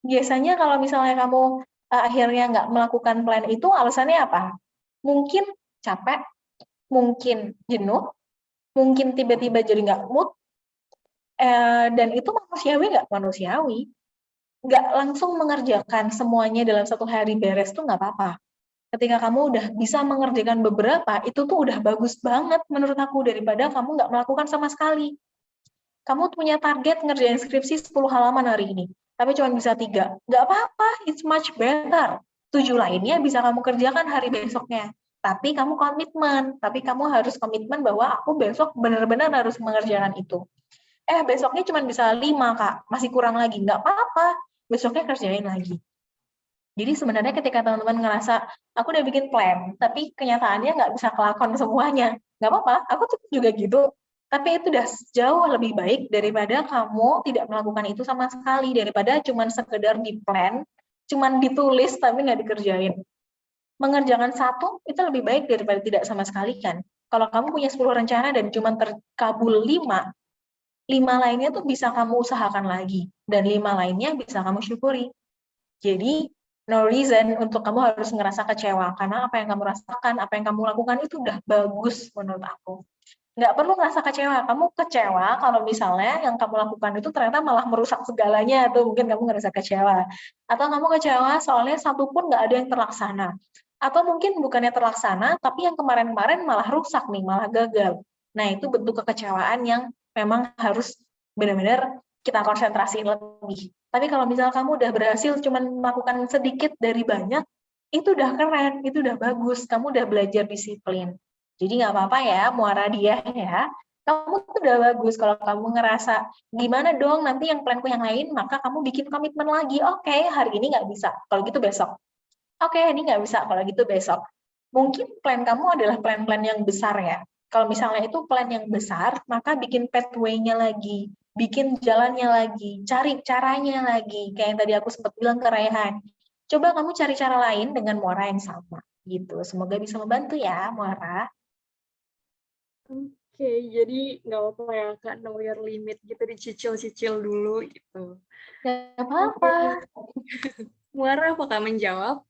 Biasanya kalau misalnya kamu akhirnya nggak melakukan plan itu, alasannya apa? Mungkin capek, mungkin jenuh, mungkin tiba-tiba jadi nggak mood, dan itu manusiawi nggak? Manusiawi. Nggak langsung mengerjakan semuanya dalam 1 hari beres tuh nggak apa-apa. Ketika kamu udah bisa mengerjakan beberapa, itu tuh udah bagus banget menurut aku, daripada kamu nggak melakukan sama sekali. Kamu punya target ngerjain skripsi 10 halaman hari ini, tapi cuma bisa 3. Nggak apa-apa, it's much better. 7 lainnya bisa kamu kerjakan hari besoknya. Tapi kamu komitmen, kamu harus komitmen bahwa aku besok benar-benar harus mengerjakan itu. Besoknya cuma bisa 5, Kak, masih kurang lagi. Nggak apa-apa, besoknya kerjain lagi. Jadi sebenarnya ketika teman-teman ngerasa, aku udah bikin plan, tapi kenyataannya nggak bisa kelakon semuanya. Nggak apa-apa, aku tuh juga gitu. Tapi itu udah jauh lebih baik daripada kamu tidak melakukan itu sama sekali, daripada cuma sekedar di plan, cuma ditulis tapi nggak dikerjain. Mengerjakan 1 itu lebih baik daripada tidak sama sekali kan. Kalau kamu punya 10 rencana dan cuma terkabul 5 lainnya tuh bisa kamu usahakan lagi, dan 5 lainnya bisa kamu syukuri. Jadi, no reason untuk kamu harus ngerasa kecewa, karena apa yang kamu rasakan, apa yang kamu lakukan itu udah bagus menurut aku. Nggak perlu ngerasa kecewa, kamu kecewa kalau misalnya yang kamu lakukan itu ternyata malah merusak segalanya, atau mungkin kamu ngerasa kecewa. Atau kamu kecewa soalnya 1 pun nggak ada yang terlaksana. Atau mungkin bukannya terlaksana, tapi yang kemarin-kemarin malah rusak nih, malah gagal. Nah, itu bentuk kekecewaan yang memang harus benar-benar kita konsentrasi lebih. Tapi kalau misal kamu udah berhasil cuma melakukan sedikit dari banyak, itu udah keren, itu udah bagus, kamu udah belajar disiplin. Jadi nggak apa-apa ya, muara dia ya. Kamu tuh udah bagus kalau kamu ngerasa, gimana dong nanti yang planku yang lain, maka kamu bikin komitmen lagi, oke, hari ini nggak bisa, kalau gitu besok. Oke, ini nggak bisa, kalau gitu besok. Mungkin plan kamu adalah plan-plan yang besar ya. Kalau misalnya itu plan yang besar, maka bikin pathway-nya lagi, bikin jalannya lagi, cari caranya lagi. Kayak yang tadi aku sempat bilang ke Raihan. Coba kamu cari cara lain dengan muara yang sama. Gitu. Semoga bisa membantu ya, Muara. Oke, jadi nggak apa-apa ya Kak, know your limit gitu, dicicil-cicil dulu gitu. Gak apa-apa. Muara apakah menjawab?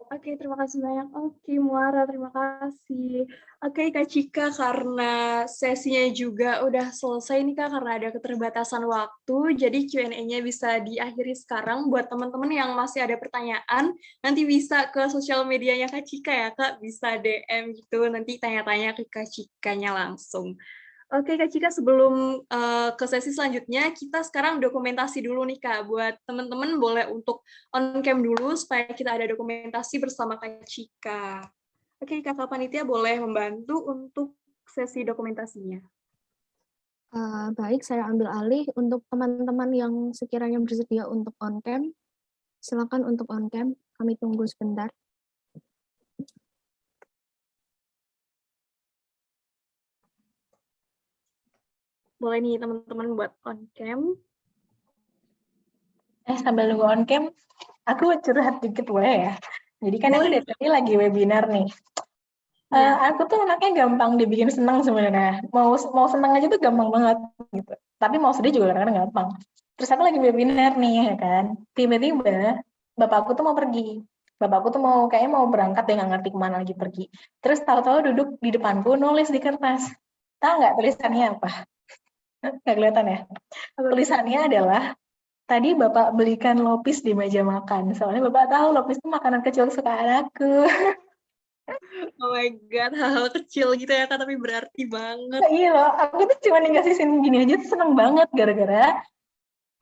Oke, terima kasih banyak. Oke, Muara, terima kasih. Oke, Kak Cika, karena sesinya juga udah selesai nih Kak, karena ada keterbatasan waktu, jadi Q&A-nya bisa diakhiri sekarang. Buat teman-teman yang masih ada pertanyaan, nanti bisa ke sosial medianya Kak Cika ya Kak, bisa DM gitu, nanti tanya-tanya ke Kak Cikanya langsung. Oke, Kak Cika, sebelum ke sesi selanjutnya, kita sekarang dokumentasi dulu nih, Kak. Buat teman-teman boleh untuk on-cam dulu, supaya kita ada dokumentasi bersama Kak Cika. Oke, Kakak Panitia boleh membantu untuk sesi dokumentasinya. Baik, saya ambil alih. Untuk teman-teman yang sekiranya bersedia untuk on-cam, silakan untuk on-cam. Kami tunggu sebentar. Boleh nih teman-teman buat on-cam. Sambil nunggu on-cam, aku curhat dikit boleh ya? Jadi kan aku dari tadi lagi webinar nih. Aku tuh anaknya gampang dibikin senang sebenarnya. Mau senang aja tuh gampang banget gitu. Tapi mau sedih juga kadang-kadang gampang. Terus aku lagi webinar nih ya kan. Tiba-tiba bapakku tuh mau pergi. Bapakku tuh kayaknya mau berangkat, dia nggak ngerti kemana lagi pergi. Terus tahu-tahu duduk di depanku nulis di kertas. Tahu nggak tulisannya apa? Nggak kelihatan ya? Tulisannya adalah, tadi Bapak belikan lopis di meja makan. Soalnya Bapak tahu lopis itu makanan kecil kesukaan aku. Oh my God, hal-hal kecil gitu ya, Kak, tapi berarti banget. Iya loh, aku tuh cuma dikasih gini aja tuh seneng banget, gara-gara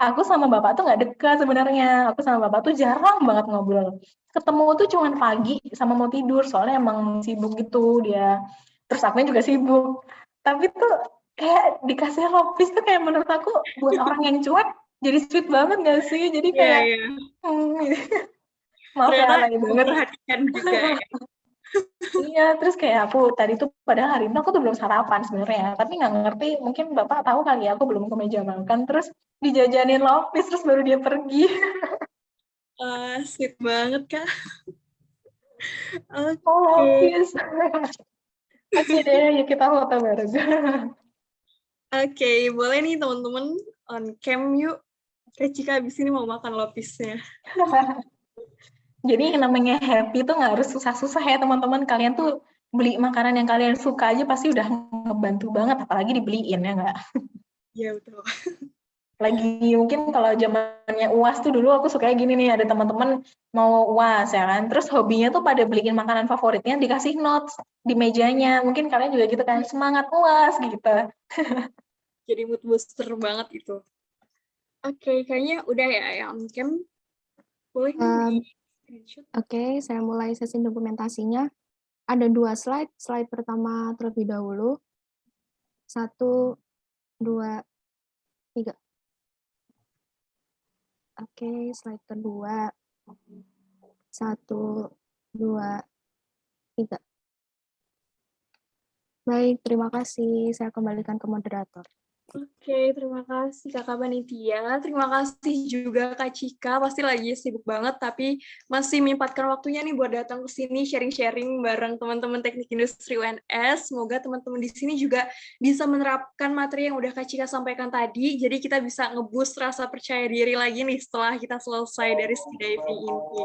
aku sama Bapak tuh nggak dekat sebenarnya. Aku sama Bapak tuh jarang banget ngobrol. Ketemu tuh cuma pagi sama mau tidur, soalnya emang sibuk gitu dia. Terus akunya juga sibuk. Tapi tuh kayak dikasih lopis tuh kayak menurut aku buat orang yang cuek jadi sweet banget gak sih? Jadi kayak maaf ya, lagi banget. Perhatikan juga ya. Iya, terus kayak aku tadi tuh padahal hari ini aku tuh belum sarapan sebenarnya, tapi nggak ngerti, mungkin Bapak tahu kali ya aku belum ke meja makan, terus dijajanin lopis terus baru dia pergi. Sweet banget, Kak. Oh, lopis. Oke deh, yuk kita foto bareng. Oke, boleh nih teman-teman on cam yuk. Kak Cika abis ini mau makan lopisnya. Jadi yang namanya happy tuh nggak harus susah-susah ya teman-teman. Kalian tuh beli makanan yang kalian suka aja pasti udah ngebantu banget, apalagi dibeliin ya nggak? Iya betul. Lagi mungkin kalau zamannya UAS tuh dulu aku sukanya gini nih, ada teman-teman mau UAS ya kan, terus hobinya tuh pada beliin makanan favoritnya dikasih notes di mejanya. Mungkin kalian juga gitu kan, semangat UAS gitu. Jadi mood booster banget itu. Oke, kayaknya udah ya yang on cam. Boleh nih di screenshot. Oke, saya mulai sesi dokumentasinya. Ada 2 slide. Slide pertama terlebih dahulu. 1, 2, 3. Oke, slide kedua. 1, 2, 3. Baik, terima kasih. Saya kembalikan ke moderator. Oke, terima kasih Kakak Panitia. Terima kasih juga Kak Cika. Pasti lagi sibuk banget, tapi masih menyempatkan waktunya nih buat datang ke sini sharing-sharing bareng teman-teman Teknik Industri UNS. Semoga teman-teman di sini juga bisa menerapkan materi yang udah Kak Cika sampaikan tadi. Jadi kita bisa nge-boost rasa percaya diri lagi nih setelah kita selesai dari skydiving ini.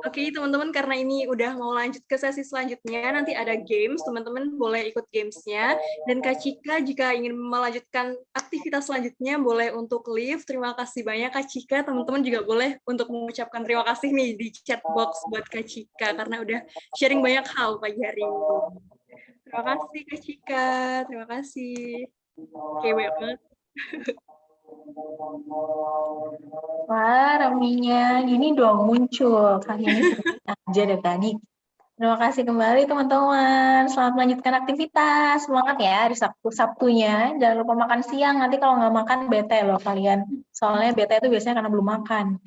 Oke, teman-teman, karena ini udah mau lanjut ke sesi selanjutnya, nanti ada games. Teman-teman boleh ikut gamesnya. Dan Kak Cika, jika ingin melanjutkan aktivitas selanjutnya, boleh untuk leave. Terima kasih banyak Kak Cika. Teman-teman juga boleh untuk mengucapkan terima kasih nih di chat box buat Kak Cika, karena udah sharing banyak hal pagi hari ini. Terima kasih Kak Cika. Terima kasih. Oke, banyak banget. Wah, Raminya gini dong muncul. Kali ini aja deh tadi. Terima kasih kembali teman-teman. Selamat melanjutkan aktivitas. Semangat ya hari Sabtunya. Jangan lupa makan siang. Nanti kalau nggak makan bete loh kalian. Soalnya bete itu biasanya karena belum makan.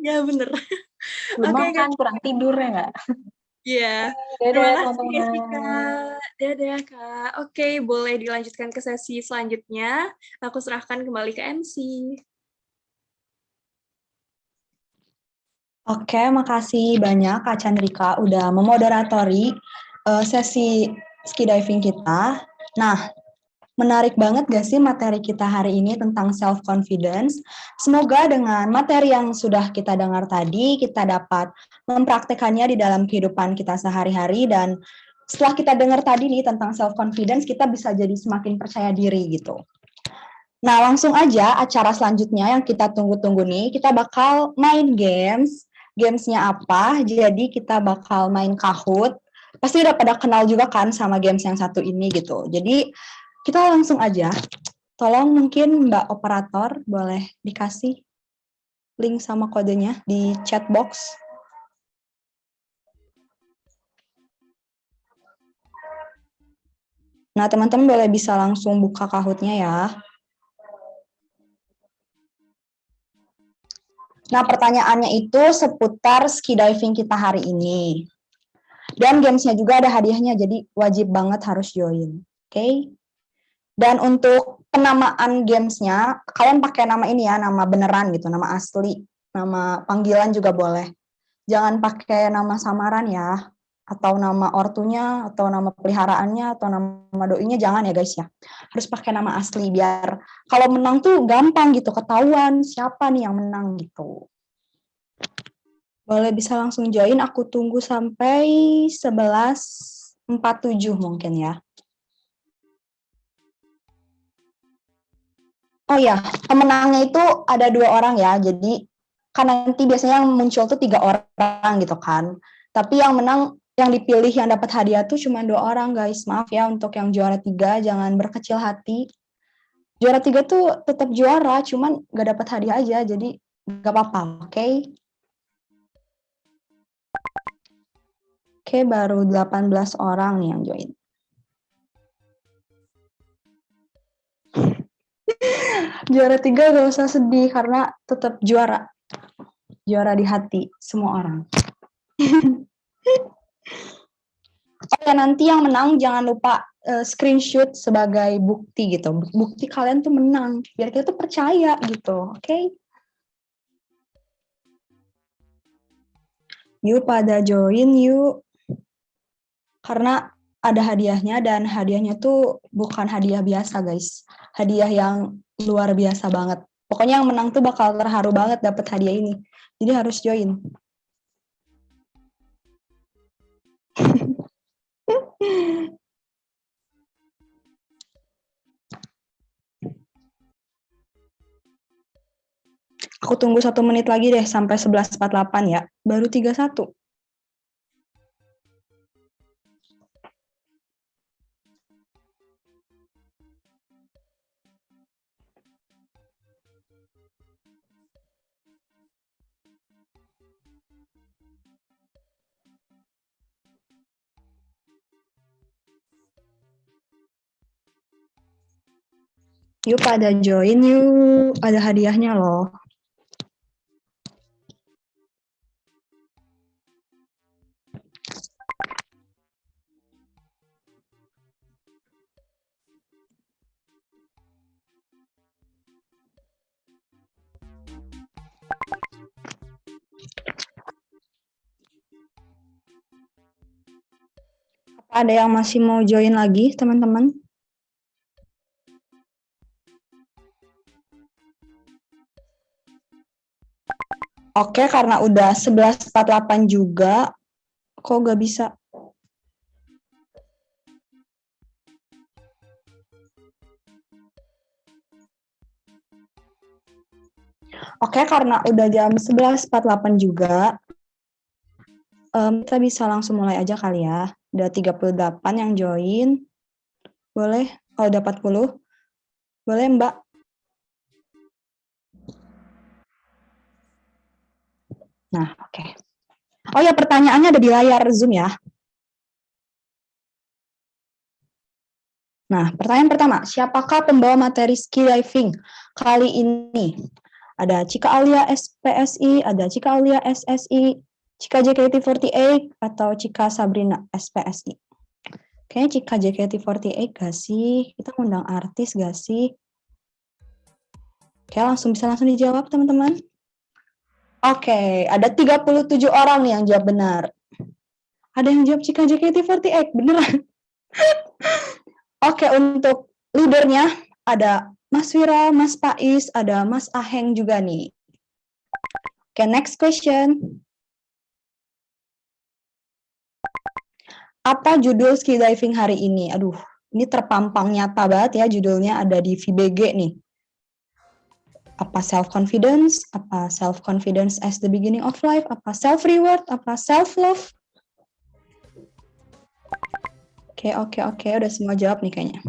Ya, bener. Belum Oke, makan, Kak. kurang tidur ya nggak? Iya. Terima Dadah kasih Kak Cika. teman-teman. Dadah Kak. Oke, boleh dilanjutkan ke sesi selanjutnya. Aku serahkan kembali ke MC. Oke, makasih banyak Kak Chandrika udah memoderatori sesi skydiving kita. Nah, menarik banget gak sih materi kita hari ini tentang self-confidence? Semoga dengan materi yang sudah kita dengar tadi, kita dapat mempraktekannya di dalam kehidupan kita sehari-hari, dan setelah kita dengar tadi nih tentang self-confidence, kita bisa jadi semakin percaya diri gitu. Nah, langsung aja acara selanjutnya yang kita tunggu-tunggu nih, kita bakal main games. Gamesnya apa? Jadi kita bakal main Kahoot. Pasti udah pada kenal juga kan sama games yang satu ini gitu. Jadi kita langsung aja. Tolong mungkin Mbak Operator boleh dikasih link sama kodenya di chat box. Nah, teman-teman boleh bisa langsung buka Kahoot-nya ya. Nah, pertanyaannya itu seputar skydiving kita hari ini. Dan gamesnya juga ada hadiahnya, jadi wajib banget harus join. Oke? Dan untuk penamaan gamesnya, kalian pakai nama ini ya, nama beneran gitu, nama asli. Nama panggilan juga boleh. Jangan pakai nama samaran ya, atau nama ortunya, atau nama peliharaannya, atau nama doinya, jangan ya guys ya. Harus pakai nama asli, biar kalau menang tuh gampang gitu, ketahuan siapa nih yang menang gitu. Boleh bisa langsung join, aku tunggu sampai 11.47 mungkin ya. Oh ya, pemenangnya itu ada 2 orang ya, jadi kan nanti biasanya yang muncul tuh 3 orang gitu kan. Tapi yang menang, yang dipilih yang dapat hadiah tuh cuma 2 orang guys. Maaf ya untuk yang juara 3, jangan berkecil hati. Juara 3 tuh tetap juara, cuman gak dapat hadiah aja, jadi gak apa-apa, oke? Oke, baru 18 orang nih yang join. Juara 3 gak usah sedih, karena tetap juara. Juara di hati semua orang. Oke, nanti yang menang jangan lupa screenshot sebagai bukti gitu. Bukti kalian tuh menang, biar kita tuh percaya gitu, oke? Yuk pada join yuk. Karena ada hadiahnya, dan hadiahnya tuh bukan hadiah biasa, guys. Hadiah yang luar biasa banget. Pokoknya yang menang tuh bakal terharu banget dapat hadiah ini. Jadi harus join. Aku tunggu 1 menit lagi deh sampai 11.48 ya. Baru 31. Yuk pada join yuk. Ada hadiahnya loh. Ada yang masih mau join lagi, teman-teman? Oke, karena udah 11.48 juga, kok gak bisa? Oke, karena udah jam 11.48 juga, kita bisa langsung mulai aja kali ya. Udah 38 yang join. Boleh? Kalau udah 40? Boleh, Mbak? Nah, oke. Oh ya, pertanyaannya ada di layar Zoom ya. Nah, pertanyaan pertama, siapakah pembawa materi skydiving kali ini? Ada Cika Aulia SPSI, ada Cika Aulia SSI, Cika JKT48, atau Cika Sabrina SPSI? Kayaknya Cika JKT48 gak sih? Kita ngundang artis gak sih? Oke, bisa langsung dijawab, teman-teman. Oke, ada 37 orang nih yang jawab benar. Ada yang jawab Cika JKT48, beneran. Oke, untuk leadernya ada Mas Wira, Mas Pais, ada Mas Aheng juga nih. Oke, next question. Apa judul skydiving hari ini? Aduh, ini terpampang nyata banget ya judulnya, ada di VBG nih. Apa self-confidence? Apa self-confidence as the beginning of life? Apa self-reward? Apa self-love? Oke, udah semua jawab nih kayaknya.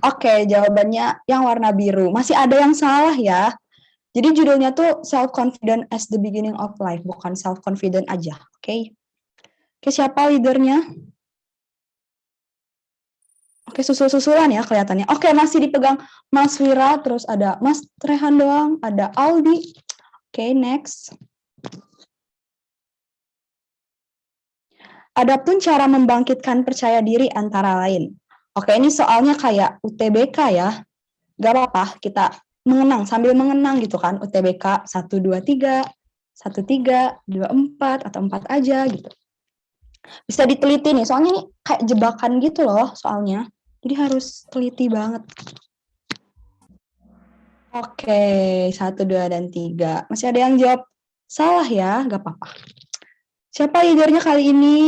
Oke, jawabannya yang warna biru. Masih ada yang salah ya. Jadi judulnya tuh self-confident as the beginning of life, bukan self-confident aja. Oke, siapa leadernya? Oke, susul-susulan ya kelihatannya. Oke, masih dipegang Mas Wira, terus ada Mas Rehan doang, ada Aldi. Oke, next. Adapun cara membangkitkan percaya diri antara lain. Oke, ini soalnya kayak UTBK ya. Gak apa-apa, kita mengenang, sambil mengenang gitu kan. UTBK 1, 2, 3, 1, 3, 2, 4, atau 4 aja gitu. Bisa diteliti nih, soalnya ini kayak jebakan gitu loh soalnya. Jadi harus teliti banget. Oke, 1, 2, dan 3. Masih ada yang jawab salah ya, gak apa-apa. Siapa leadernya kali ini?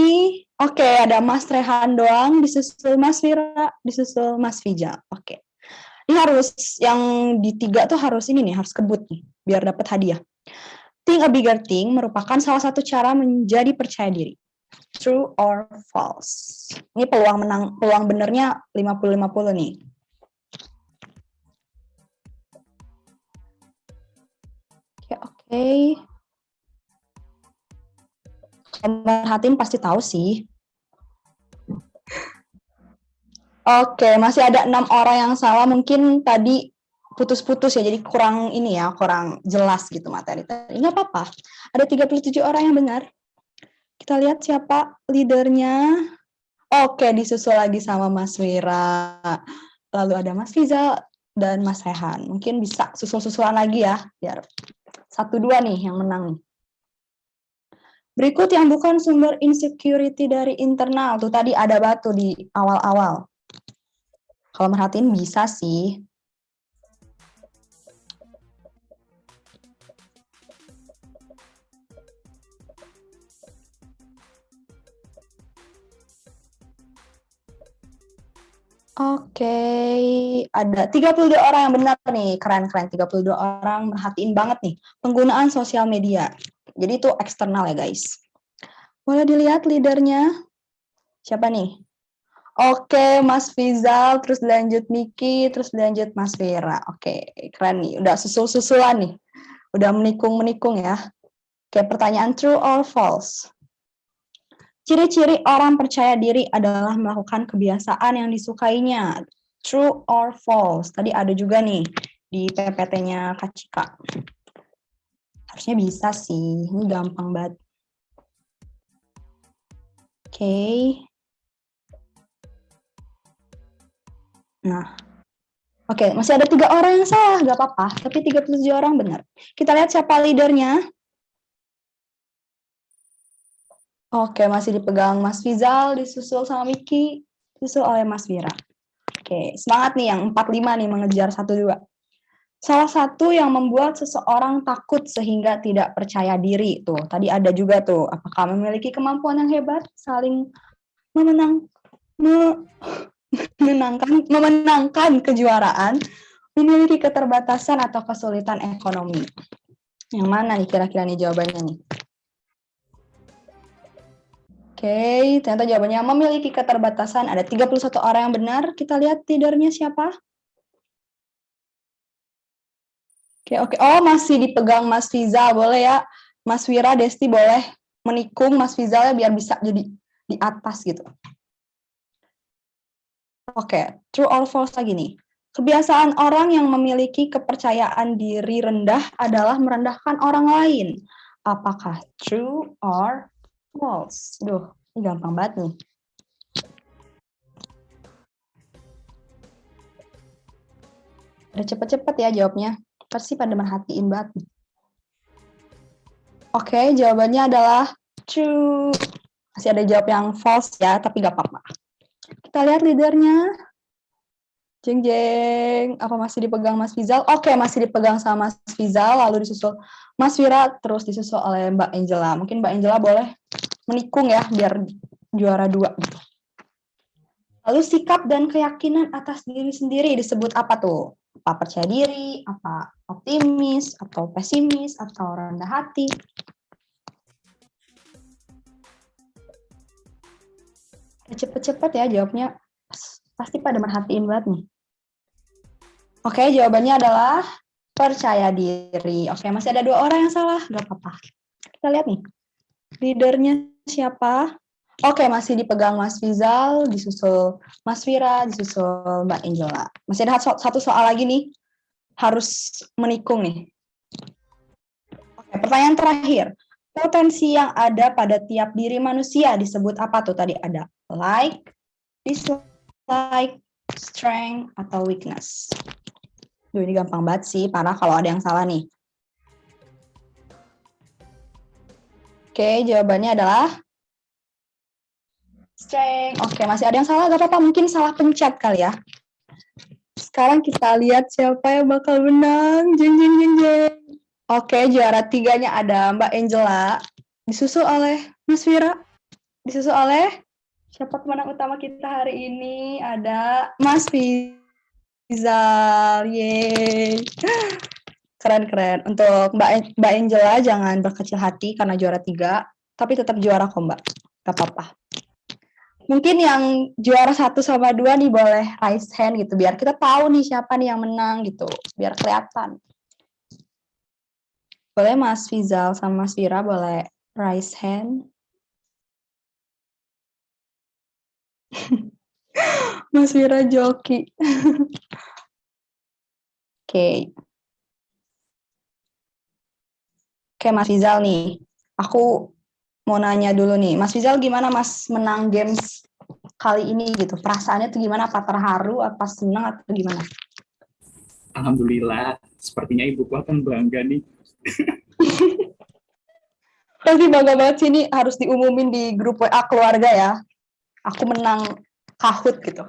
Oke, ada Mas Rehan doang, disusul Mas Wira, disusul Mas Fija. Oke. Ini harus, yang di 3 tuh harus ini nih, harus kebut nih, biar dapat hadiah. Think a bigger thing merupakan salah satu cara menjadi percaya diri. True or false? Ini peluang benernya 50-50 nih. Oke. Merhatiin pasti tahu sih. Oke, masih ada 6 orang yang salah. Mungkin tadi putus-putus ya, jadi kurang ini ya, kurang jelas gitu materi. Nggak apa-apa. Ada 37 orang yang benar. Kita lihat siapa leadernya. Oke, disusul lagi sama Mas Wira. Lalu ada Mas Fizal dan Mas Rehan. Mungkin bisa susul-susulan lagi ya, biar 1-2 nih yang menang nih. Berikut yang bukan sumber insecurity dari internal. Tuh tadi ada batu di awal-awal. Kalau merhatiin bisa sih. Oke, ada 32 orang yang benar nih, keren-keren. 32 orang merhatiin banget nih penggunaan sosial media. Jadi itu eksternal ya guys. Boleh dilihat leadernya? Siapa nih? Oke, Mas Fizal, terus lanjut Miki, terus lanjut Mas Vera. Oke, keren nih. Udah susul-susulan nih. Udah menikung-menikung ya. Oke, pertanyaan true or false? Ciri-ciri orang percaya diri adalah melakukan kebiasaan yang disukainya. True or false? Tadi ada juga nih di PPT-nya Kak Cika. Harusnya bisa sih. Ini gampang banget. Oke. Nah. Oke, masih ada 3 orang yang salah. Gak apa-apa. Tapi 37 orang benar. Kita lihat siapa leadernya. Oke, masih dipegang Mas Fizal, disusul sama Miki, disusul oleh Mas Vira. Oke, semangat nih yang 45 nih mengejar 1-2. Salah satu yang membuat seseorang takut sehingga tidak percaya diri. Tuh, tadi ada juga tuh. Apakah memiliki kemampuan yang hebat, saling memenangkan kejuaraan, memiliki keterbatasan atau kesulitan ekonomi. Yang mana nih kira-kira nih jawabannya nih? Oke, ternyata jawabannya memiliki keterbatasan. Ada 31 orang yang benar. Kita lihat leadernya siapa? Oke. Oh, masih dipegang Mas Fizal. Boleh ya, Mas Wira, Desti boleh menikung Mas Fizalnya biar bisa jadi di atas gitu. Oke, true or false lagi nih. Kebiasaan orang yang memiliki kepercayaan diri rendah adalah merendahkan orang lain. Apakah true or false? Duh, ini gampang banget nih. Udah cepet-cepet ya jawabnya. Pasti pada merhatiin banget. Oke, jawabannya adalah true. Masih ada jawab yang false ya, tapi gak apa-apa. Kita lihat leadernya. Jeng jeng, apa masih dipegang Mas Fizal? Oke, masih dipegang sama Mas Fizal, lalu disusul Mas Wira, terus disusul oleh Mbak Angela. Mungkin Mbak Angela boleh menikung ya, biar juara 2. Lalu sikap dan keyakinan atas diri sendiri disebut apa tuh? Apa percaya diri, apa optimis, atau pesimis, atau rendah hati? Cepet-cepet ya jawabnya, pasti pada merhatiin banget nih. Oke, jawabannya adalah percaya diri. Oke, masih ada 2 orang yang salah, gak apa-apa. Kita lihat nih, leadernya siapa? Oke, masih dipegang Mas Fizal, disusul Mas Vira, disusul Mbak Angela. Masih ada satu soal lagi nih, harus menikung nih. Oke, pertanyaan terakhir. Potensi yang ada pada tiap diri manusia disebut apa tuh? Tadi ada like, dislike, strength, atau weakness. Duh, ini gampang banget sih, parah kalau ada yang salah nih. Oke, jawabannya adalah strength. Oke, masih ada yang salah, gak apa-apa, mungkin salah pencet kali ya. Sekarang kita lihat siapa yang bakal menang. Jeng, jeng, jeng, jeng. Oke, juara 3-nya ada Mbak Angela, disusul oleh Mas Vira, disusul oleh siapa pemenang utama kita hari ini? Ada Mas Fizal. Yeay. Keren-keren. Untuk Mbak Angela jangan berkecil hati karena juara 3, tapi tetap juara kok Mbak. Gak apa-apa. Mungkin yang juara 1 sama 2 nih boleh raise hand gitu, biar kita tahu nih siapa nih yang menang gitu, biar kelihatan. Boleh Mas Fizal sama Mas Vira boleh raise hand. Mas Vira joki. Oke. Oke, Mas Fizal nih. Aku mau nanya dulu nih. Mas Fizal gimana Mas menang games kali ini gitu? Perasaannya tuh gimana? Apa terharu, apa senang, atau gimana? Alhamdulillah, sepertinya ibuku akan bangga nih. Pasti bangga banget sih, ini harus diumumin di grup WA keluarga ya. Aku menang Kahoot gitu.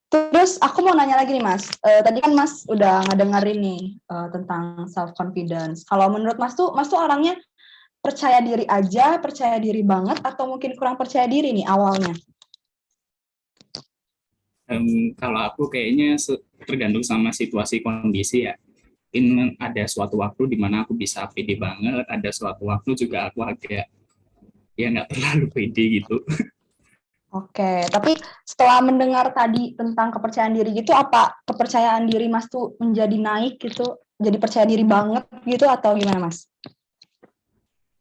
Terus aku mau nanya lagi nih Mas. Tadi kan Mas udah ngedengerin nih tentang self confidence. Kalau menurut Mas tuh orangnya percaya diri aja, percaya diri banget, atau mungkin kurang percaya diri nih awalnya? Kalau aku kayaknya tergantung sama situasi kondisi ya. Mungkin ada suatu waktu di mana aku bisa pede banget, ada suatu waktu juga aku agak ya nggak terlalu pede gitu. Oke, tapi setelah mendengar tadi tentang kepercayaan diri gitu, apa kepercayaan diri Mas tuh menjadi naik gitu, jadi percaya diri banget gitu, atau gimana Mas?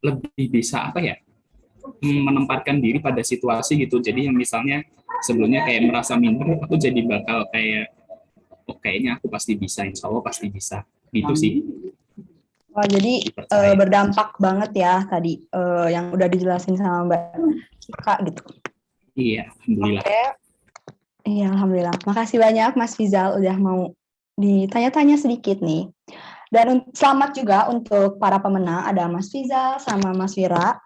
Lebih bisa apa ya, menempatkan diri pada situasi gitu. Jadi yang misalnya sebelumnya kayak merasa minder, aku jadi bakal kayak, oh kayaknya aku pasti bisa, insya Allah pasti bisa. Gitu sih. Wah, jadi berdampak banget ya tadi yang udah dijelasin sama Mbak Kika gitu. Iya, alhamdulillah. Oke. Iya, alhamdulillah. Makasih banyak Mas Fizal udah mau ditanya-tanya sedikit nih. Dan selamat juga untuk para pemenang, ada Mas Fizal sama Mas Wira.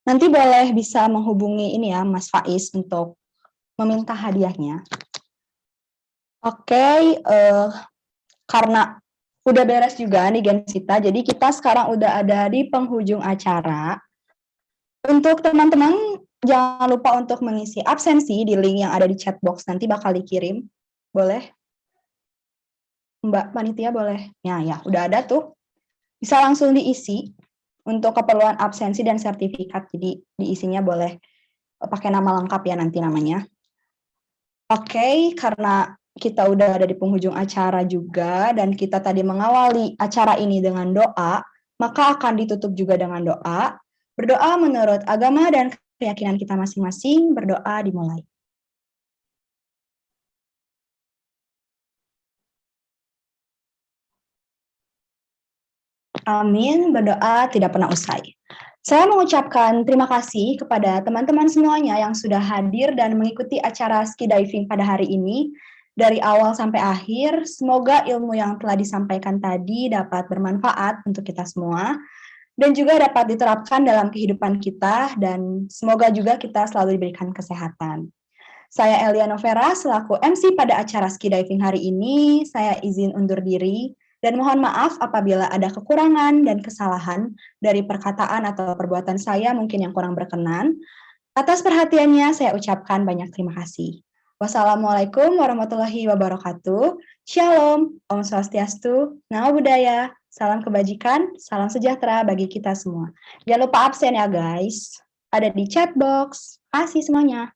Nanti boleh bisa menghubungi ini ya Mas Faiz untuk meminta hadiahnya. Oke, karena udah beres juga nih Gensita, jadi kita sekarang udah ada di penghujung acara. Untuk teman-teman, jangan lupa untuk mengisi absensi di link yang ada di chat box, nanti bakal dikirim. Boleh? Mbak Panitia boleh? Ya, udah ada tuh. Bisa langsung diisi untuk keperluan absensi dan sertifikat, jadi diisinya boleh pakai nama lengkap ya nanti namanya. Oke, karena kita udah ada di penghujung acara juga, dan kita tadi mengawali acara ini dengan doa, maka akan ditutup juga dengan doa. Berdoa menurut agama dan keyakinan kita masing-masing, berdoa dimulai. Amin, berdoa tidak pernah usai. Saya mengucapkan terima kasih kepada teman-teman semuanya yang sudah hadir dan mengikuti acara ski diving pada hari ini. Dari awal sampai akhir, semoga ilmu yang telah disampaikan tadi dapat bermanfaat untuk kita semua, dan juga dapat diterapkan dalam kehidupan kita, dan semoga juga kita selalu diberikan kesehatan. Saya Elia Novera, selaku MC pada acara ski diving hari ini, saya izin undur diri, dan mohon maaf apabila ada kekurangan dan kesalahan dari perkataan atau perbuatan saya mungkin yang kurang berkenan. Atas perhatiannya saya ucapkan banyak terima kasih. Wassalamualaikum warahmatullahi wabarakatuh. Shalom, Om Swastiastu, Namo Buddhaya, salam kebajikan, salam sejahtera bagi kita semua. Jangan lupa absen ya guys. Ada di chat box. Kasih semuanya.